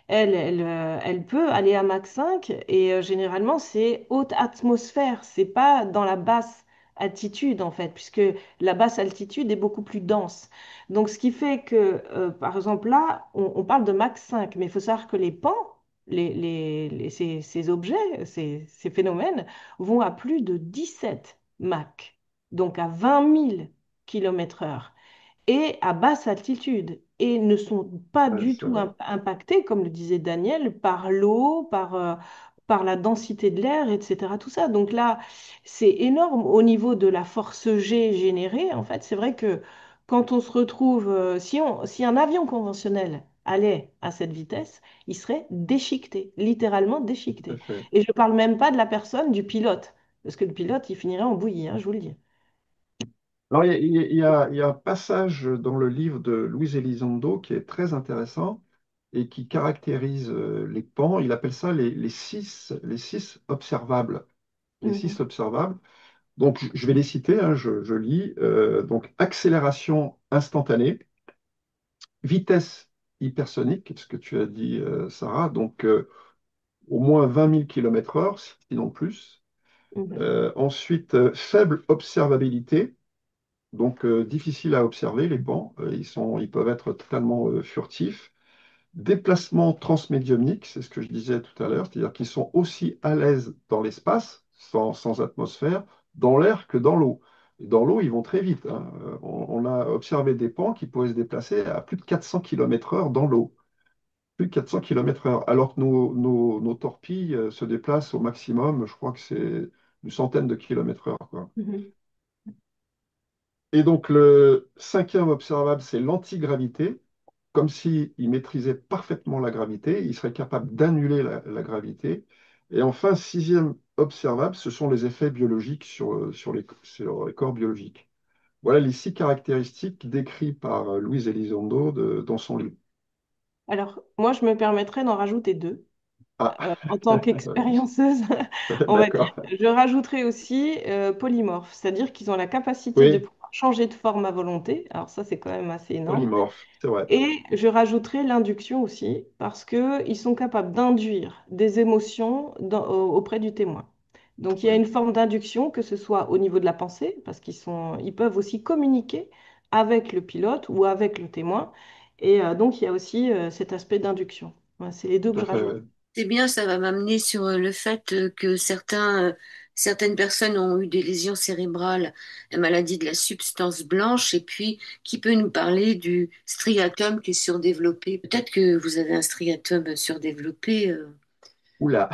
elle peut aller à Mach 5 et généralement, c'est haute atmosphère, c'est pas dans la basse altitude en fait, puisque la basse altitude est beaucoup plus dense. Donc, ce qui fait que, par exemple, là, on parle de Mach 5, mais il faut savoir que les pans, ces objets, ces phénomènes, vont à plus de 17 Mach, donc à 20 000 km/h, et à basse altitude, et ne sont pas Ouais, du c'est tout vrai. impactés, comme le disait Daniel, par l'eau, par la densité de l'air, etc. Tout ça. Donc là, c'est énorme au niveau de la force G générée. En fait, c'est vrai que quand on se retrouve, si un avion conventionnel allait à cette vitesse, il serait déchiqueté, littéralement Tout à déchiqueté. fait. Et je ne parle même pas de la personne, du pilote, parce que le pilote, il finirait en bouillie, hein, je vous le dis. Alors, il y a un passage dans le livre de Luis Elizondo qui est très intéressant et qui caractérise les pans. Il appelle ça les six observables. Les Mhm, six observables. Donc, je vais les citer, hein, je lis. Donc, accélération instantanée, vitesse hypersonique, ce que tu as dit, Sarah, donc au moins 20 000 km/h, sinon plus. mhm, Ensuite, faible observabilité. Donc, difficile à observer, les bancs. Ils peuvent être totalement furtifs. Déplacement transmédiumnique, c'est ce que je disais tout à l'heure, c'est-à-dire qu'ils sont aussi à l'aise dans l'espace, sans atmosphère, dans l'air que dans l'eau. Et dans l'eau, ils vont très vite, hein. On a observé des pans qui pouvaient se déplacer à plus de 400 km/h dans l'eau. Plus de 400 km/h. Alors que nos torpilles se déplacent au maximum, je crois que c'est une centaine de kilomètres heure, quoi. mhm. Et donc, le cinquième observable, c'est l'antigravité. Comme s'il maîtrisait parfaitement la gravité, il serait capable d'annuler la gravité. Et enfin, sixième observable, ce sont les effets biologiques sur les corps biologiques. Voilà les 6 caractéristiques décrites par Luis Elizondo dans son livre. Alors, moi, je me permettrais d'en rajouter deux. Ah, en tant oui. qu'expérienceuse, on va dire. D'accord. Je rajouterai aussi polymorphes, c'est-à-dire qu'ils ont la capacité de Oui, pouvoir changer de forme à volonté. Alors ça, c'est quand même assez énorme. polymorphe, c'est vrai. Et je rajouterai l'induction aussi, parce qu'ils sont capables d'induire des émotions auprès du témoin. Donc il y a Oui, une forme d'induction, que ce soit au niveau de la pensée, parce ils peuvent aussi communiquer avec le pilote ou avec le témoin. Et donc il y a aussi cet aspect d'induction. Voilà, c'est les deux tout que à je fait. rajoute. Ouais. C'est bien, ça va m'amener sur le fait que certaines personnes ont eu des lésions cérébrales, la maladie de la substance blanche, et puis qui peut nous parler du striatum qui est surdéveloppé. Peut-être que vous avez un striatum surdéveloppé, Oula.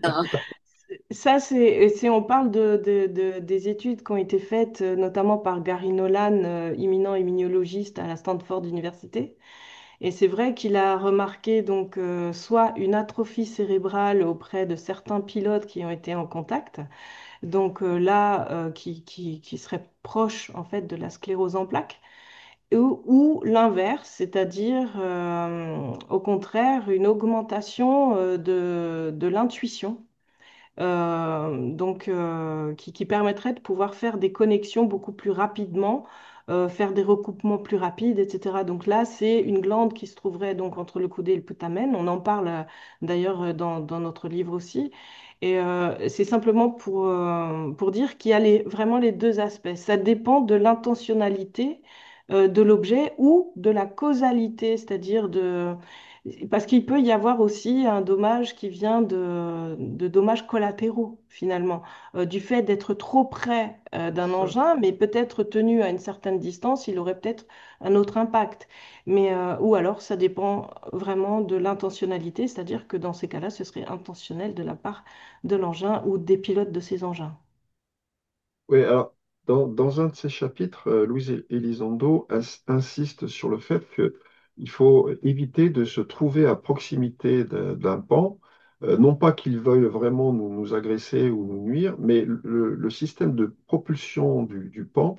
Sarah. Ça, on parle des études qui ont été faites, notamment par Gary Nolan, imminent immunologiste à la Stanford University. Et c'est vrai qu'il a remarqué donc soit une atrophie cérébrale auprès de certains pilotes qui ont été en contact, donc là qui serait proche en fait de la sclérose en plaques, ou l'inverse, c'est-à-dire au contraire une augmentation de l'intuition qui permettrait de pouvoir faire des connexions beaucoup plus rapidement, faire des recoupements plus rapides, etc. Donc là, c'est une glande qui se trouverait donc entre le coudé et le putamen. On en parle d'ailleurs dans notre livre aussi. Et c'est simplement pour dire qu'il y a vraiment les deux aspects. Ça dépend de l'intentionnalité de l'objet ou de la causalité, c'est-à-dire parce qu'il peut y avoir aussi un dommage qui vient de dommages collatéraux, finalement, du fait d'être trop près d'un Ça. engin, mais peut-être tenu à une certaine distance, il aurait peut-être un autre impact. Ou alors, ça dépend vraiment de l'intentionnalité, c'est-à-dire que dans ces cas-là, ce serait intentionnel de la part de l'engin ou des pilotes de ces engins. Oui, alors, dans un de ses chapitres, Louise Elizondo insiste sur le fait qu'il faut éviter de se trouver à proximité d'un pan, non pas qu'il veuille vraiment nous agresser ou nous nuire, mais le système de propulsion du pan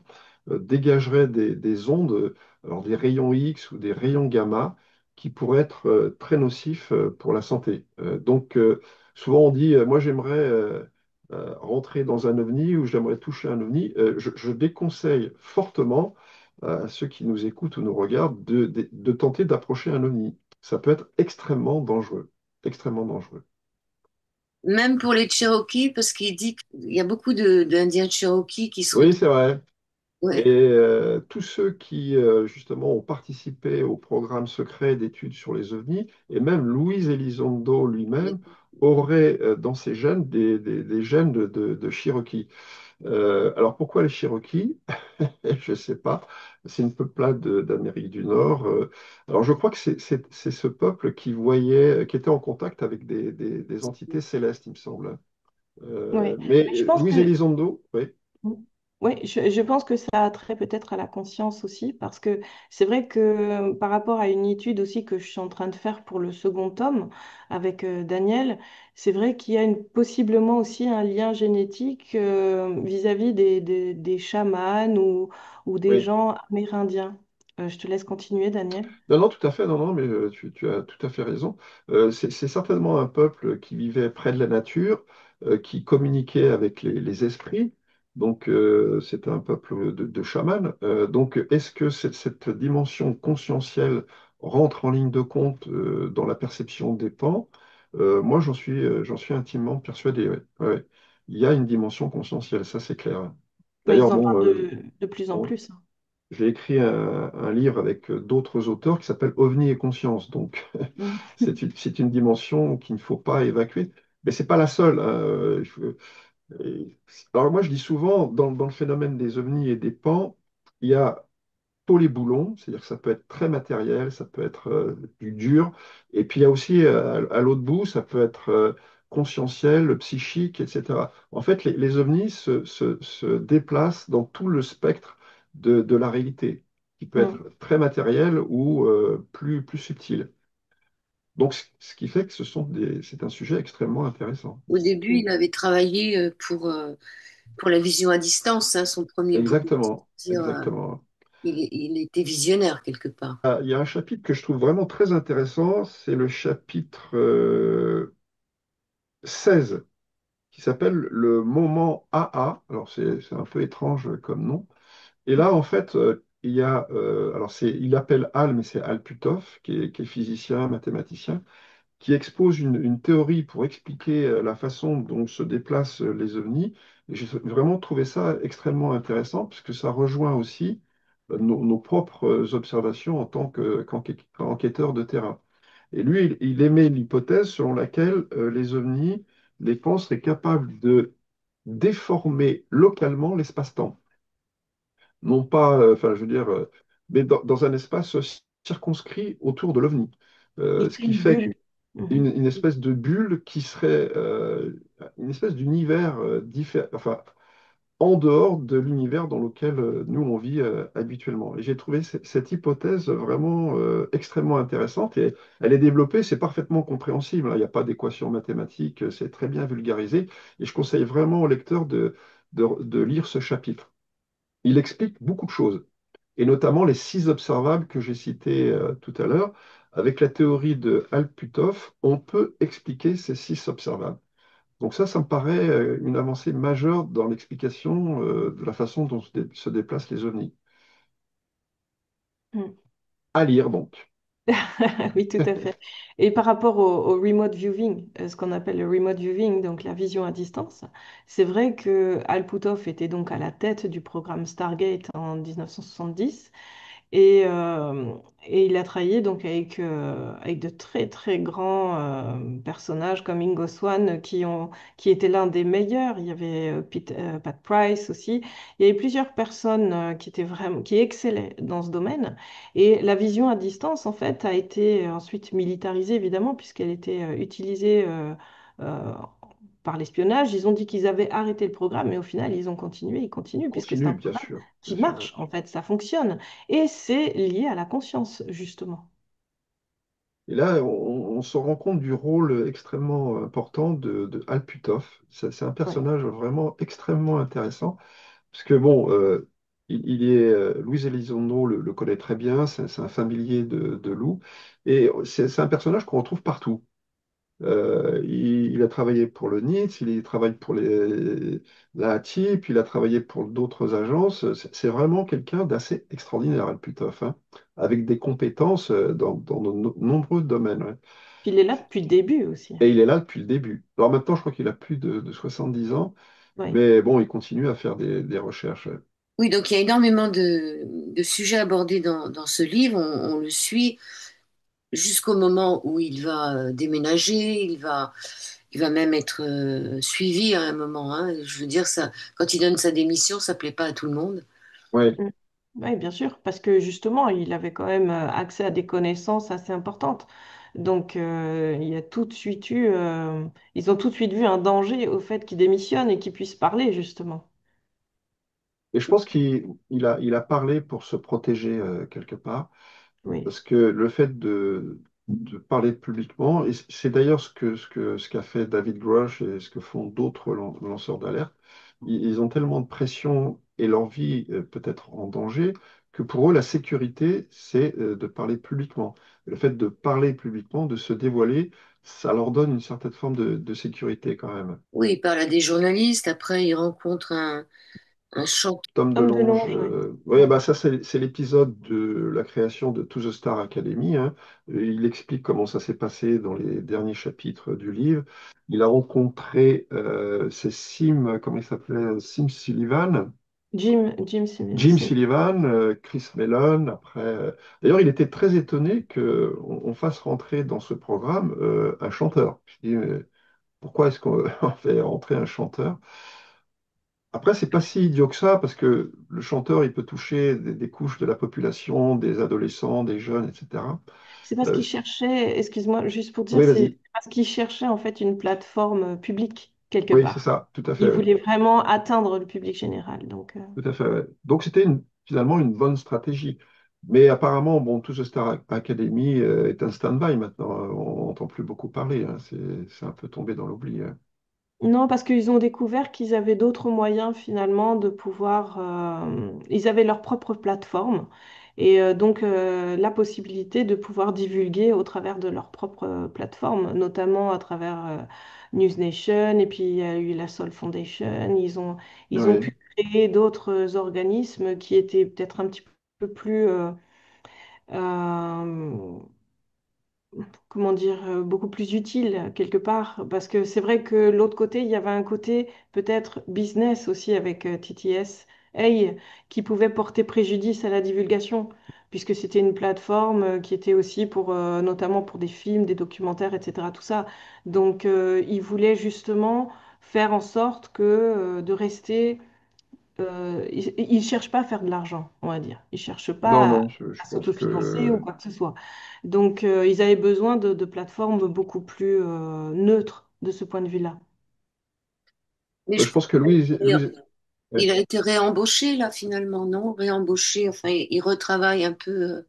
dégagerait des ondes, alors des rayons X ou des rayons gamma, qui pourraient être très nocifs pour la santé. Souvent on dit, moi j'aimerais rentrer dans un ovni ou j'aimerais toucher un ovni, je déconseille fortement à ceux qui nous écoutent ou nous regardent de tenter d'approcher un ovni. Ça peut être extrêmement dangereux, extrêmement dangereux. Même pour les Cherokees, parce qu'il dit qu'il y a beaucoup d'Indiens Cherokees qui se Oui, retrouvent. c'est vrai. Ouais. Et tous ceux qui, justement, ont participé au programme secret d'études sur les ovnis, et même Luis Elizondo lui-même, aurait dans ses gènes des gènes de Cherokee. Alors pourquoi les Cherokees? Je ne sais pas. C'est une peuplade d'Amérique du Nord. Alors je crois que c'est ce peuple qui voyait, qui était en contact avec des entités célestes, il me semble. Oui, Mais mais je pense Luis que Elizondo, oui, Oui, je pense que ça a trait peut-être à la conscience aussi, parce que c'est vrai que par rapport à une étude aussi que je suis en train de faire pour le second tome avec Daniel, c'est vrai qu'il y a possiblement aussi un lien génétique vis-à-vis des chamans ou des oui. gens amérindiens. Je te laisse continuer, Daniel. Non, non, tout à fait, non, non, mais tu as tout à fait raison. C'est certainement un peuple qui vivait près de la nature, qui communiquait avec les esprits. Donc, c'est un peuple de chamans. Donc, est-ce que cette dimension conscientielle rentre en ligne de compte dans la perception des pans? Moi, j'en suis intimement persuadé. Ouais. Ouais, ouais. Il y a une dimension conscientielle, ça c'est clair. Oui, D'ailleurs, ils en bon, parlent de plus en on- plus, hein. j'ai écrit un livre avec d'autres auteurs qui s'appelle OVNI et conscience. Donc, Mm. c'est une dimension qu'il ne faut pas évacuer. Mais c'est pas la seule, hein. Et- Alors, moi, je dis souvent, dans le phénomène des ovnis et des pans, il y a pour les boulons, c'est-à-dire que ça peut être très matériel, ça peut être du dur. Et puis, il y a aussi, à l'autre bout, ça peut être conscientiel, psychique, etc. En fait, les ovnis se déplacent dans tout le spectre de la réalité, qui peut Mm. être très matériel ou plus subtil. Donc, ce qui fait que c'est un sujet extrêmement intéressant. Au début, il avait travaillé pour la vision à distance, hein, son premier bouquin. Exactement, C'est-à-dire, exactement. il était visionnaire quelque part. Ah, il y a un chapitre que je trouve vraiment très intéressant, c'est le chapitre 16, qui s'appelle le moment AA. Alors c'est un peu étrange comme nom. Et là, en fait, il y a, alors il appelle Al, mais c'est Al Puthoff, qui est physicien, mathématicien, qui expose une théorie pour expliquer la façon dont se déplacent les ovnis. Et j'ai vraiment trouvé ça extrêmement intéressant, puisque ça rejoint aussi nos propres observations en tant qu'enquêteur de terrain. Et lui, il émet l'hypothèse selon laquelle les ovnis, les camps seraient capables de déformer localement l'espace-temps. Non pas, enfin, je veux dire, mais dans un espace circonscrit autour de l'OVNI. Il Ce fait qui une fait bulle. Mhm. une espèce de bulle qui serait une espèce d'univers enfin, en dehors de l'univers dans lequel nous on vit habituellement. Et j'ai trouvé cette hypothèse vraiment extrêmement intéressante et elle est développée, c'est parfaitement compréhensible, hein. Il n'y a pas d'équation mathématique, c'est très bien vulgarisé et je conseille vraiment au lecteur de lire ce chapitre. Il explique beaucoup de choses et notamment les 6 observables que j'ai cités tout à l'heure. Avec la théorie de Alputov, on peut expliquer ces 6 observables. Donc ça me paraît une avancée majeure dans l'explication de la façon dont se déplacent les ovnis. Mhm. À lire donc. Oui, tout à fait. Et par rapport au remote viewing, ce qu'on appelle le remote viewing, donc la vision à distance, c'est vrai que Al Puthoff était donc à la tête du programme Stargate en 1970. Et, euh, et il a travaillé donc avec de très très grands personnages comme Ingo Swann qui était l'un des meilleurs. Il y avait Pat Price aussi. Il y avait plusieurs personnes qui excellaient dans ce domaine. Et la vision à distance en fait a été ensuite militarisée évidemment puisqu'elle était utilisée euh, par l'espionnage. Ils ont dit qu'ils avaient arrêté le programme, mais au final, ils ont continué, ils continuent, puisque c'est Continue, un bien programme sûr. Bien qui sûr, ouais. marche, en fait, ça fonctionne. Et c'est lié à la conscience, justement. Et là, on se rend compte du rôle extrêmement important de Al Puthoff. C'est un Ouais. personnage vraiment extrêmement intéressant. Parce que bon, il est Louis Elizondo le connaît très bien, c'est un familier de Lou, et c'est un personnage qu'on retrouve partout. Il a travaillé pour le NITS, il travaille pour la ATIP, il a travaillé pour d'autres agences. C'est vraiment quelqu'un d'assez extraordinaire, Al Puthoff, hein, avec des compétences dans de nombreux domaines, ouais. Puis il est là depuis le début aussi. Et il est là depuis le début. Alors maintenant, je crois qu'il a plus de 10 ans, Ouais. mais bon, il continue à faire des recherches. Ouais. Oui, donc il y a énormément de sujets abordés dans ce livre. On le suit jusqu'au moment où il va déménager, il va même être suivi à un moment, hein. Je veux dire, ça, quand il donne sa démission, ça plaît pas à tout le monde. Ouais. Mm. Oui, bien sûr, parce que justement, il avait quand même accès à des connaissances assez importantes. Donc, il y a tout de suite ils ont tout de suite vu un danger au fait qu'il démissionne et qu'il puisse parler, justement. Et je pense qu'il a parlé pour se protéger quelque part. Oui. Parce que le fait de parler publiquement, et c'est d'ailleurs ce qu'a fait David Grush et ce que font d'autres lanceurs d'alerte, ils ont tellement de pression et leur vie peut être en danger que pour eux, la sécurité, c'est de parler publiquement. Et le fait de parler publiquement, de se dévoiler, ça leur donne une certaine forme de sécurité quand même. Oui, il parle à des journalistes, après il rencontre un chanteur. Tom Homme de DeLonge, l'ombre, oui. ouais, bah ça c'est l'épisode de la création de To the Star Academy, hein. Il explique comment ça s'est passé dans les derniers chapitres du livre. Il a rencontré c'est comment il s'appelait? Sim Sullivan, Jim Jim Simmons, oui. Sullivan, Chris Mellon. Après, d'ailleurs, il était très étonné qu'on fasse rentrer dans ce programme un chanteur. Je dis, mais pourquoi est-ce qu'on on fait rentrer un chanteur? Après, c'est pas si idiot que ça, parce que le chanteur, il peut toucher des couches de la population, des adolescents, des jeunes, etc. C'est parce qu'il Euh, cherchait, excuse-moi, juste pour dire, oui, c'est vas-y. parce qu'il cherchait en fait une plateforme publique quelque Oui, c'est part. ça, tout à fait. Il Ouais. voulait vraiment atteindre le public général. Donc, Tout à fait, ouais. Donc, c'était finalement une bonne stratégie. Mais apparemment, bon, tout ce Star Academy est un stand-by maintenant, hein. On n'entend plus beaucoup parler, hein. C'est un peu tombé dans l'oubli, hein. Non, parce qu'ils ont découvert qu'ils avaient d'autres moyens finalement de pouvoir... ils avaient leur propre plateforme et donc la possibilité de pouvoir divulguer au travers de leur propre plateforme, notamment à travers News Nation et puis il y a eu la Soul Foundation. Ils ont Oui. pu créer d'autres organismes qui étaient peut-être un petit peu plus... euh, comment dire, beaucoup plus utile quelque part. Parce que c'est vrai que l'autre côté, il y avait un côté peut-être business aussi avec TTS, Hey, qui pouvait porter préjudice à la divulgation, puisque c'était une plateforme qui était aussi pour, notamment pour des films, des documentaires, etc. Tout ça. Donc, ils voulaient justement faire en sorte que de rester ils ne cherchent pas à faire de l'argent, on va dire. Ils ne cherchent Non, pas non, à, je à pense s'autofinancer ou que... quoi que ce soit. Donc, ils avaient besoin de plateformes beaucoup plus neutres de ce point de vue-là. Mais Je pense que il ouais. a été réembauché là finalement, non? Réembauché, enfin il retravaille un peu.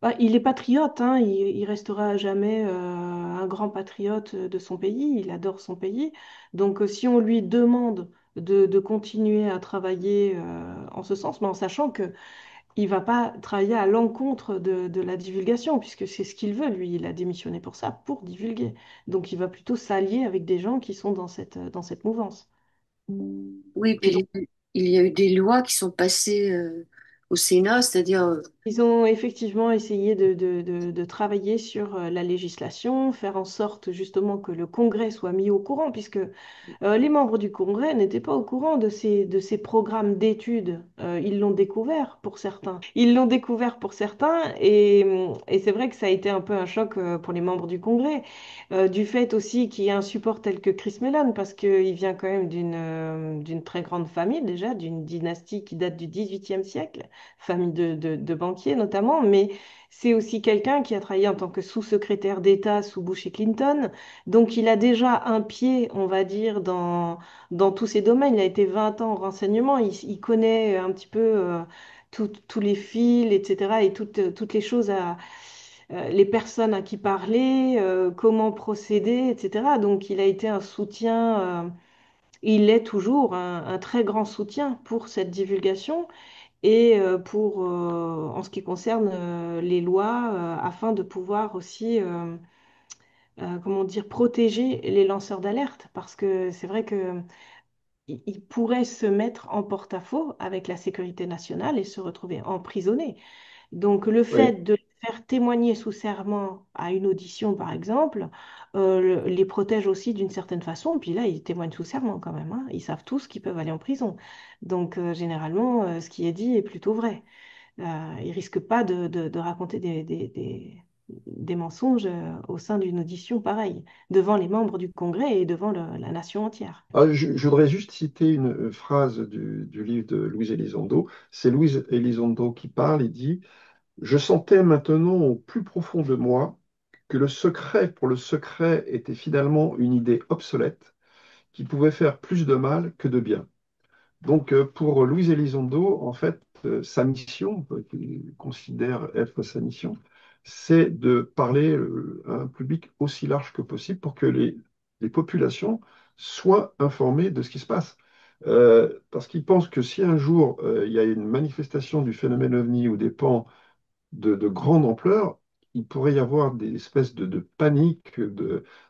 Bah, il est patriote, hein, il restera à jamais un grand patriote de son pays, il adore son pays. Donc, si on lui demande de continuer à travailler en ce sens, mais en sachant que il va pas travailler à l'encontre de la divulgation, puisque c'est ce qu'il veut, lui. Il a démissionné pour ça, pour divulguer. Donc il va plutôt s'allier avec des gens qui sont dans cette mouvance. Oui, Et puis donc, il y a eu des lois qui sont passées au Sénat, c'est-à-dire ils ont effectivement essayé de travailler sur la législation, faire en sorte justement que le Congrès soit mis au courant, puisque les membres du Congrès n'étaient pas au courant de ces programmes d'études. Ils l'ont découvert pour certains. Ils l'ont découvert pour certains et c'est vrai que ça a été un peu un choc pour les membres du Congrès, du fait aussi qu'il y a un support tel que Chris Mellon, parce qu'il vient quand même d'une très grande famille déjà, d'une dynastie qui date du XVIIIe siècle, famille de banquiers notamment, mais c'est aussi quelqu'un qui a travaillé en tant que sous-secrétaire d'État sous Bush et Clinton. Donc, il a déjà un pied, on va dire, dans tous ces domaines. Il a été 20 ans en renseignement. Il connaît un petit peu tous les fils, etc. et toutes les choses les personnes à qui parler, comment procéder, etc. Donc, il a été un soutien, il est toujours un très grand soutien pour cette divulgation et en ce qui concerne les lois, afin de pouvoir aussi comment dire, protéger les lanceurs d'alerte, parce que c'est vrai que ils pourraient se mettre en porte-à-faux avec la sécurité nationale et se retrouver emprisonnés. Donc, le Oui. fait de les faire témoigner sous serment à une audition, par exemple, les protège aussi d'une certaine façon. Puis là, ils témoignent sous serment quand même, hein. Ils savent tous qu'ils peuvent aller en prison. Donc, généralement, ce qui est dit est plutôt vrai. Ils risquent pas de raconter des mensonges au sein d'une audition pareille, devant les membres du Congrès et devant la nation entière. Ah, je voudrais juste citer une phrase du livre de Louise Elizondo. C'est Louise Elizondo qui parle et dit: Je sentais maintenant au plus profond de moi que le secret pour le secret était finalement une idée obsolète qui pouvait faire plus de mal que de bien. Donc, pour Louise Elizondo, en fait, sa mission, qu'il considère être sa mission, c'est de parler à un public aussi large que possible pour que les populations soient informées de ce qui se passe. Parce qu'il pense que si un jour il y a une manifestation du phénomène OVNI ou des pans de grande ampleur, il pourrait y avoir des espèces de panique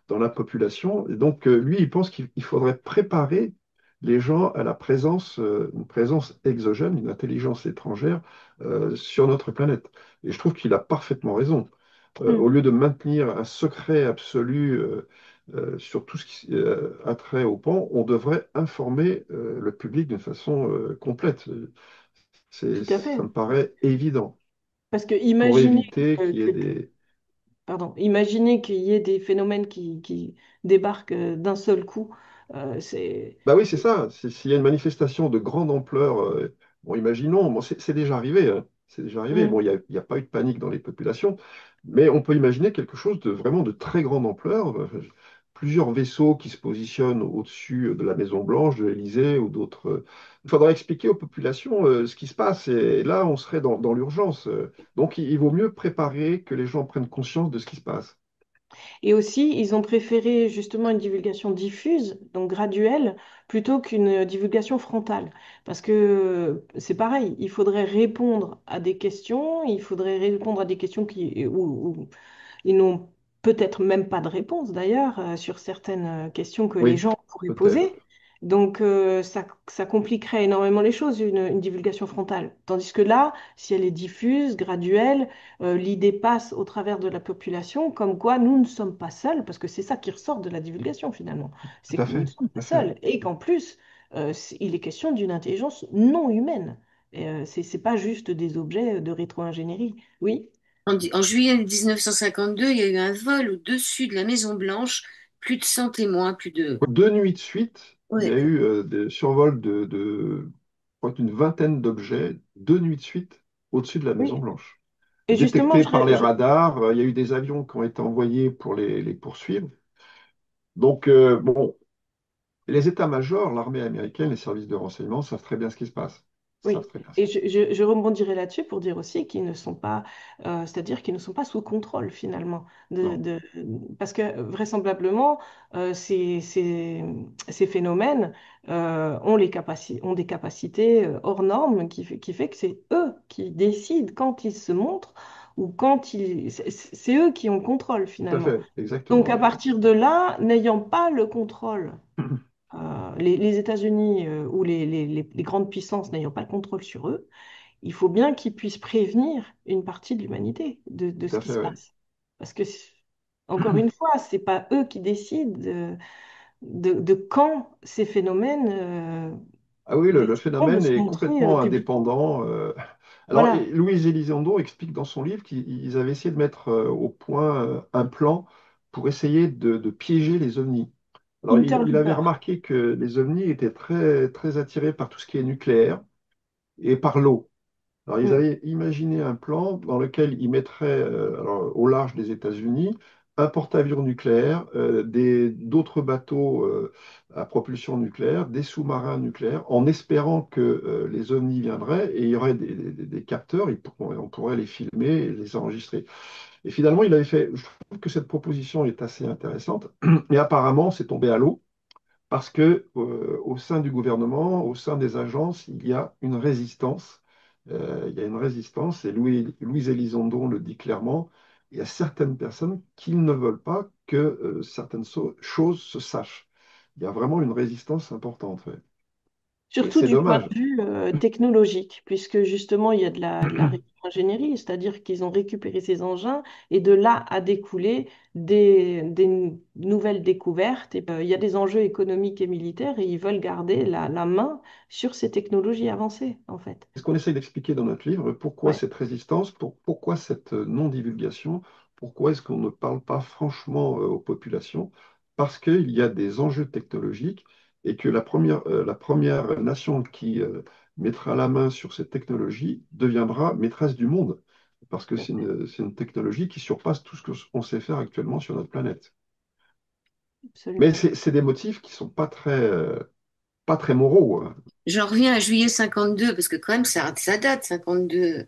dans la population. Et donc, lui, il pense qu'il faudrait préparer les gens à la présence, une présence exogène, une intelligence étrangère sur notre planète. Et je trouve qu'il a parfaitement raison. Au Mm, lieu de maintenir un secret absolu sur tout ce qui a trait au pan, on devrait informer le public d'une façon complète. tout à fait. Ça me paraît évident Parce que pour imaginez éviter qu'il y ait des... pardon, imaginez qu'il y ait des phénomènes qui débarquent d'un seul coup. C'est... Bah oui, c'est ça. S'il y a une manifestation de grande ampleur, bon, imaginons, bon, c'est déjà arrivé, hein. C'est déjà arrivé. Bon, Mm. il y a pas eu de panique dans les populations, mais on peut imaginer quelque chose de vraiment de très grande ampleur. Plusieurs vaisseaux qui se positionnent au-dessus de la Maison-Blanche, de l'Élysée ou d'autres. Il faudra expliquer aux populations ce qui se passe. Et là, on serait dans l'urgence. Donc, il vaut mieux préparer que les gens prennent conscience de ce qui se passe. Et aussi, ils ont préféré justement une divulgation diffuse, donc graduelle, plutôt qu'une divulgation frontale. Parce que c'est pareil, il faudrait répondre à des questions, il faudrait répondre à des questions où ils n'ont peut-être même pas de réponse d'ailleurs sur certaines questions que les Oui, gens pourraient peut-être. poser. Donc ça compliquerait énormément les choses, une divulgation frontale. Tandis que là, si elle est diffuse, graduelle, l'idée passe au travers de la population, comme quoi nous ne sommes pas seuls, parce que c'est ça qui ressort de la divulgation finalement, Tout c'est à que nous ne fait, sommes tout pas à fait. seuls, et qu'en plus, il est question d'une intelligence non humaine. Et, c'est pas juste des objets de rétro-ingénierie. Oui, En juillet 1952, il y a eu un vol au-dessus de la Maison Blanche, plus de 100 témoins, plus de... 2 nuits de suite, il y Ouais, a eu des survols je crois, d'une vingtaine d'objets, 2 nuits de suite, au-dessus de la oui. Maison-Blanche. Et justement, Détectés par les radars, il y a eu des avions qui ont été envoyés pour les poursuivre. Donc, bon, les états-majors, l'armée américaine, les services de renseignement savent très bien ce qui se passe. Ils oui, savent très bien ce et qui se passe. je rebondirai là-dessus pour dire aussi qu'ils ne sont pas, c'est-à-dire qu'ils ne sont pas sous contrôle finalement, Non, parce que vraisemblablement ces phénomènes ont des capacités hors normes qui fait que c'est eux qui décident quand ils se montrent ou c'est eux qui ont le contrôle tout à finalement. fait, Donc exactement. à partir de là, n'ayant pas le contrôle les États-Unis ou les grandes puissances n'ayant pas le contrôle sur eux, il faut bien qu'ils puissent prévenir une partie de l'humanité de Tout ce à qui fait, se oui. passe. Parce que, encore une fois, c'est pas eux qui décident de quand ces phénomènes Ah oui, le décideront de phénomène se est montrer complètement publiquement. indépendant. Alors, Voilà, Louise Elizondo explique dans son livre qu'ils avaient essayé de mettre au point un plan pour essayer de piéger les ovnis. Alors, il avait interloper. remarqué que les ovnis étaient très, très attirés par tout ce qui est nucléaire et par l'eau. Alors, ils Mm. avaient imaginé un plan dans lequel ils mettraient alors, au large des États-Unis un porte-avions nucléaire, d'autres bateaux à propulsion nucléaire, des sous-marins nucléaires, en espérant que les ovnis viendraient et il y aurait des capteurs, on pourrait les filmer et les enregistrer. Et finalement, il avait fait, je trouve que cette proposition est assez intéressante, et apparemment, c'est tombé à l'eau parce que au sein du gouvernement, au sein des agences, il y a une résistance. Il y a une résistance, et Louise Elizondo le dit clairement, il y a certaines personnes qui ne veulent pas que certaines choses se sachent. Il y a vraiment une résistance importante, ouais. Et Surtout c'est du point dommage. de vue technologique, puisque justement il y a de la ingénierie, c'est-à-dire qu'ils ont récupéré ces engins et de là a découlé des nouvelles découvertes. Et, il y a des enjeux économiques et militaires et ils veulent garder la main sur ces technologies avancées, en fait. C'est ce qu'on essaye d'expliquer dans notre livre, pourquoi Ouais. cette résistance, pourquoi cette non-divulgation, pourquoi est-ce qu'on ne parle pas franchement aux populations? Parce qu'il y a des enjeux technologiques et que la première nation qui mettra la main sur cette technologie deviendra maîtresse du monde, parce que c'est une technologie qui surpasse tout ce qu'on sait faire actuellement sur notre planète. Mais Absolument. c'est des motifs qui sont pas très moraux, hein. j'en reviens à juillet 52, parce que quand même, ça date, 52,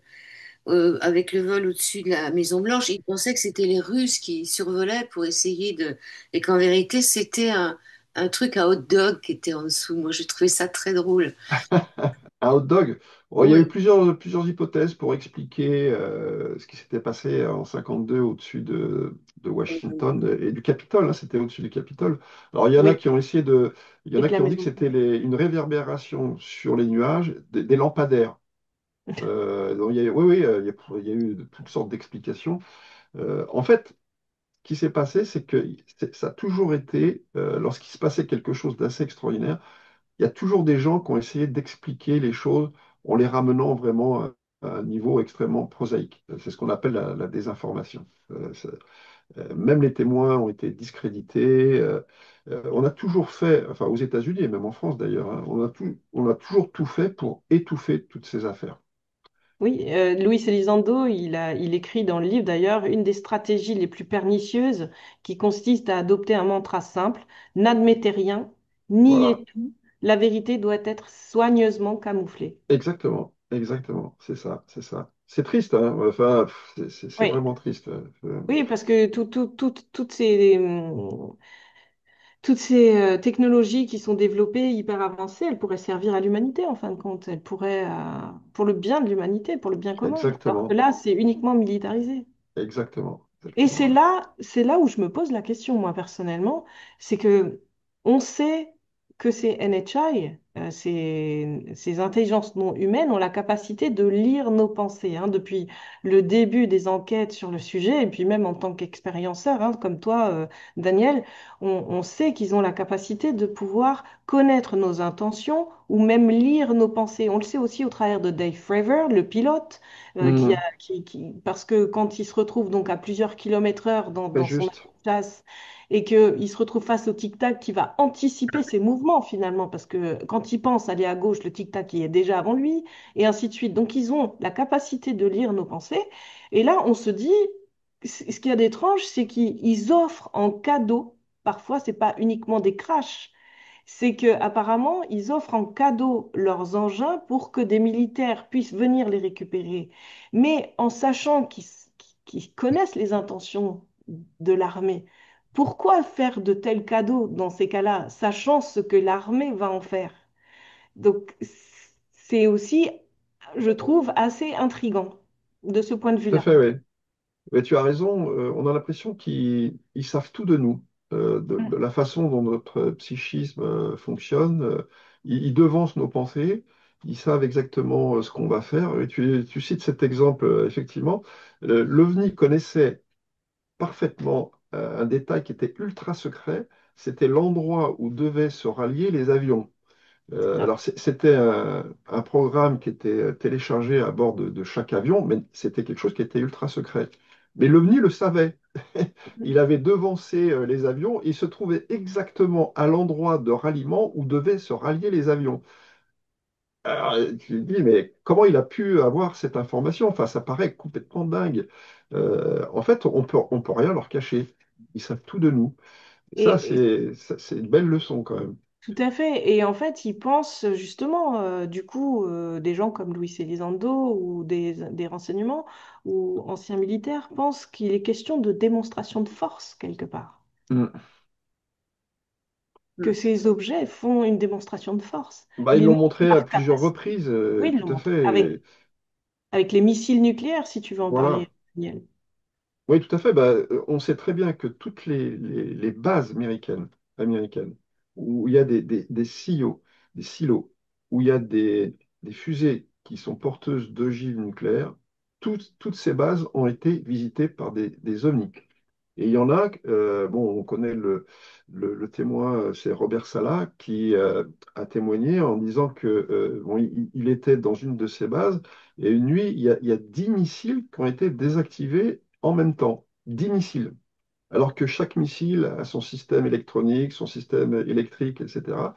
avec le vol au-dessus de la Maison Blanche. Ils pensaient que c'était les Russes qui survolaient pour essayer de... Et qu'en vérité, c'était un truc à hot dog qui était en dessous. Moi, j'ai trouvé ça très drôle. Un hot dog. Bon, il y a eu Ouais. plusieurs hypothèses pour expliquer ce qui s'était passé en 52 au-dessus de Washington et du Capitole, hein, c'était au-dessus du Capitole. Alors, il y en a Oui, qui ont il y en et a de la qui ont dit que maison. c'était une réverbération sur les nuages des lampadaires. Donc, oui, oui, il y a eu toutes sortes d'explications. En fait, ce qui s'est passé, c'est que ça a toujours été, lorsqu'il se passait quelque chose d'assez extraordinaire, il y a toujours des gens qui ont essayé d'expliquer les choses en les ramenant vraiment à un niveau extrêmement prosaïque. C'est ce qu'on appelle la désinformation. Même les témoins ont été discrédités. On a toujours fait, enfin aux États-Unis et même en France d'ailleurs, hein, on a toujours tout fait pour étouffer toutes ces affaires. Oui, Luis Elizondo, il écrit dans le livre d'ailleurs une des stratégies les plus pernicieuses qui consiste à adopter un mantra simple, n'admettez rien, Voilà, niez tout, la vérité doit être soigneusement camouflée. exactement, exactement, c'est ça, c'est ça. c'est triste, hein. Enfin, c'est Oui, vraiment triste. oui, parce que toutes ces technologies qui sont développées, hyper avancées, elles pourraient servir à l'humanité en fin de compte. Elles pourraient, pour le bien de l'humanité, pour le bien commun. Alors que Exactement, là, c'est uniquement militarisé. exactement, Et exactement. c'est là où je me pose la question, moi, personnellement, c'est que on sait que ces NHI, ces intelligences non humaines, ont la capacité de lire nos pensées, hein, depuis le début des enquêtes sur le sujet, et puis même en tant qu'expérienceur, hein, comme toi, Daniel, on sait qu'ils ont la capacité de pouvoir connaître nos intentions ou même lire nos pensées. On le sait aussi au travers de Dave Fravor, le pilote, Hmm, parce que quand il se retrouve donc à plusieurs kilomètres heure Pas dans son avion juste, de chasse et qu'il se retrouve face au tic-tac qui va anticiper ses mouvements finalement, parce que quand il pense aller à gauche, le tic-tac y est déjà avant lui, et ainsi de suite. Donc ils ont la capacité de lire nos pensées. Et là, on se dit, ce qu'il y a d'étrange, c'est qu'ils offrent en cadeau, parfois c'est pas uniquement des crashs, c'est que apparemment ils offrent en cadeau leurs engins pour que des militaires puissent venir les récupérer. Mais en sachant qu'ils connaissent les intentions de l'armée, pourquoi faire de tels cadeaux dans ces cas-là, sachant ce que l'armée va en faire? Donc c'est aussi, je trouve, assez intriguant de ce point de tout à vue-là. fait, oui. Mais tu as raison, on a l'impression qu'ils savent tout de nous, de Mm. la façon dont notre psychisme fonctionne. Ils devancent nos pensées, ils savent exactement ce qu'on va faire. Et tu cites cet exemple, effectivement. L'OVNI connaissait parfaitement un détail qui était ultra secret, c'était l'endroit où devaient se rallier les avions. Ah, Alors, c'était un programme qui était téléchargé à bord de chaque avion, mais c'était quelque chose qui était ultra secret. Mais l'OVNI le savait. Il avait devancé les avions et il se trouvait exactement à l'endroit de ralliement où devaient se rallier les avions. Alors, tu te dis, mais comment il a pu avoir cette information? Enfin, ça paraît complètement dingue. En fait, on peut rien leur cacher. Ils savent tout de nous. Ça, Et c'est une belle leçon quand même. tout à fait. Et en fait, ils pensent justement, du coup, des gens comme Luis Elizondo ou des renseignements ou anciens militaires pensent qu'il est question de démonstration de force quelque part. Mm. Que ces objets font une démonstration de force, Bah, ils mais l'ont non montré à par plusieurs capacité. reprises, Oui, ils l'ont tout à montré. fait. Avec les missiles nucléaires, si tu veux en Voilà. parler, Daniel. Oui, tout à fait. Bah, on sait très bien que toutes les bases américaines, où il y a des silos, où il y a des fusées qui sont porteuses d'ogives nucléaires, toutes ces bases ont été visitées par des ovnis. Et il y en a, bon, on connaît le témoin, c'est Robert Salah, qui a témoigné en disant que bon, il était dans une de ces bases, et une nuit, il y a 10 missiles qui ont été désactivés en même temps. 10 missiles. Alors que chaque missile a son système électronique, son système électrique, etc.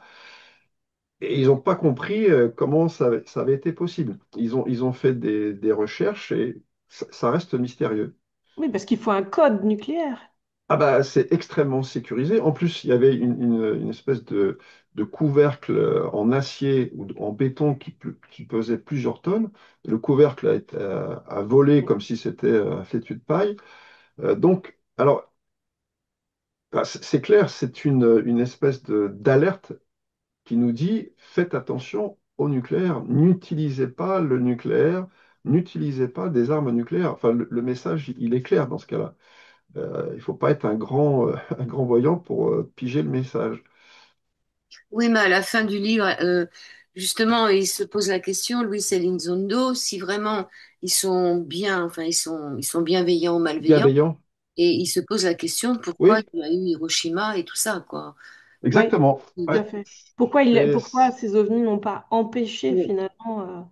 Et ils n'ont pas compris comment ça avait été possible. Ils ont fait des recherches et ça reste mystérieux. Oui, parce qu'il faut un code nucléaire. Ah bah, c'est extrêmement sécurisé. En plus, il y avait une espèce de couvercle en acier ou en béton qui pesait plusieurs tonnes. Le couvercle a volé comme si c'était un fétu de paille. Alors, bah, c'est clair, c'est une espèce d'alerte qui nous dit, faites attention au nucléaire, n'utilisez pas le nucléaire, n'utilisez pas des armes nucléaires. Enfin, le message, il est clair dans ce cas-là. Il ne faut pas être un grand voyant pour piger le message. Oui, mais à la fin du livre, justement, il se pose la question, Luis Elizondo, si vraiment ils sont bien, enfin, ils sont bienveillants ou malveillants, Bienveillant. et il se pose la question pourquoi Oui, il y a eu Hiroshima et tout ça, quoi. Oui, exactement. tout Ouais. à fait. C'est Pourquoi ces ovnis n'ont pas empêché Oui. finalement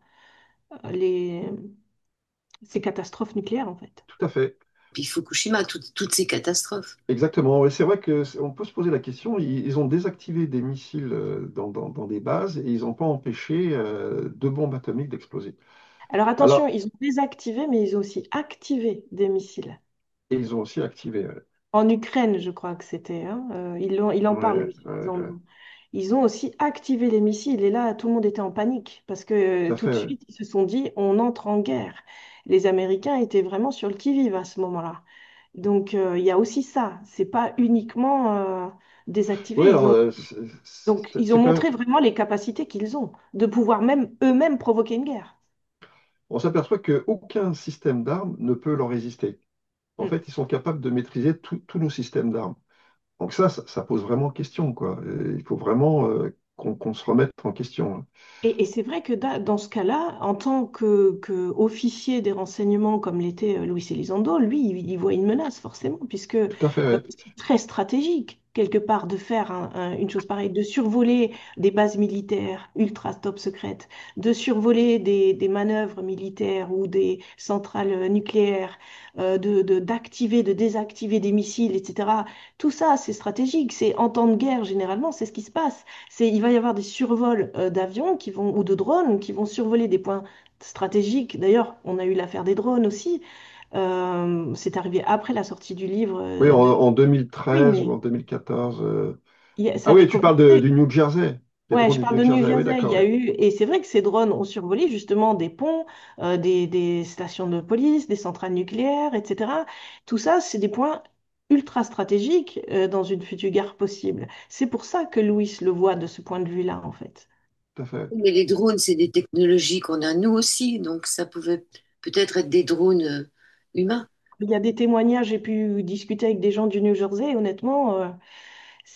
ces catastrophes nucléaires, en fait? tout à fait. Puis Fukushima, toutes ces catastrophes. Exactement. Et c'est vrai que on peut se poser la question. Ils ont désactivé des missiles dans des bases et ils n'ont pas empêché deux bombes atomiques d'exploser. Alors attention, Alors, ils ont désactivé, mais ils ont aussi activé des missiles. et ils ont aussi activé. En Ukraine, je crois que c'était, hein, il en parle, Ouais, lui, ouais, ouais. Zando. ils ont aussi activé les missiles. Et là, tout le monde était en panique parce que tout à tout de fait. Ouais. suite, ils se sont dit, on entre en guerre. Les Américains étaient vraiment sur le qui-vive à ce moment-là. Donc, il y a aussi ça. C'est pas uniquement Oui, désactiver. alors, Donc, ils ont c'est quand même, montré vraiment les capacités qu'ils ont de pouvoir même eux-mêmes provoquer une guerre. on s'aperçoit qu'aucun système d'armes ne peut leur résister. En Mm. fait, ils sont capables de maîtriser tous nos systèmes d'armes. Donc ça pose vraiment question, quoi. Il faut vraiment qu'on se remette en question, hein. Et c'est vrai que dans ce cas-là, en tant que officier des renseignements comme l'était Luis Elizondo, lui, il voit une menace forcément, puisque Tout à fait, ouais. c'est très stratégique quelque part de faire une chose pareille, de survoler des bases militaires ultra top secrètes, de survoler des manœuvres militaires ou des centrales nucléaires, d'activer, de désactiver des missiles, etc. Tout ça, c'est stratégique. C'est en temps de guerre, généralement, c'est ce qui se passe. Il va y avoir des survols d'avions ou de drones qui vont survoler des points stratégiques. D'ailleurs, on a eu l'affaire des drones aussi. C'est arrivé après la sortie du livre Oui, de... en Oui, 2013 ou mais en 2014. ça Ah avait oui, tu parles commencé. du New Jersey, des Ouais, drones je du parle New de New Jersey. Oui, Jersey. Il d'accord, y oui. a eu, et c'est vrai que ces drones ont survolé justement des ponts, des stations de police, des centrales nucléaires, etc. Tout ça, c'est des points ultra stratégiques dans une future guerre possible. C'est pour ça que Louis le voit de ce point de vue-là, en fait. Tout à fait. Mais les drones, c'est des technologies qu'on a nous aussi, donc ça pouvait peut-être être des drones humains. Il y a des témoignages, j'ai pu discuter avec des gens du New Jersey, honnêtement,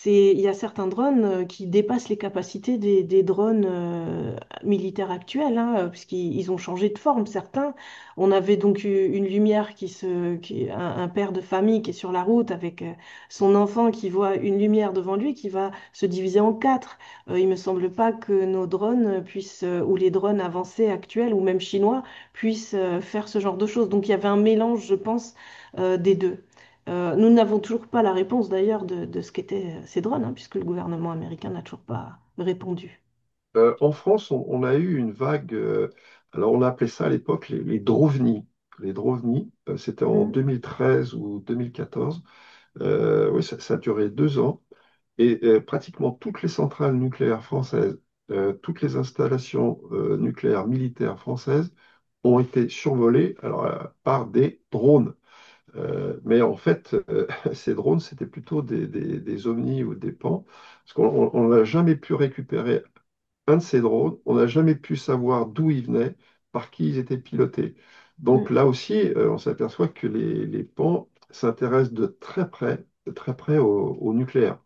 il y a certains drones qui dépassent les capacités des drones militaires actuels, hein, puisqu'ils ont changé de forme, certains. On avait donc eu une lumière un père de famille qui est sur la route avec son enfant qui voit une lumière devant lui qui va se diviser en quatre. Il me semble pas que nos drones puissent, ou les drones avancés actuels, ou même chinois, puissent faire ce genre de choses. Donc il y avait un mélange, je pense, des deux. Nous n'avons toujours pas la réponse d'ailleurs de ce qu'étaient ces drones, hein, puisque le gouvernement américain n'a toujours pas répondu. En France, on a eu une vague, alors on a appelé ça à l'époque les Drovni. Les Drovni, c'était en Mhm. 2013 ou 2014. Oui, ça a duré 2 ans. Et pratiquement toutes les centrales nucléaires françaises, toutes les installations nucléaires militaires françaises ont été survolées alors, par des drones. Mais en fait, ces drones, c'était plutôt des ovnis ou des pans, parce qu'on n'a jamais pu récupérer un de ces drones, on n'a jamais pu savoir d'où ils venaient, par qui ils étaient pilotés. Donc Mhm. là aussi, on s'aperçoit que les pans s'intéressent de très près au nucléaire.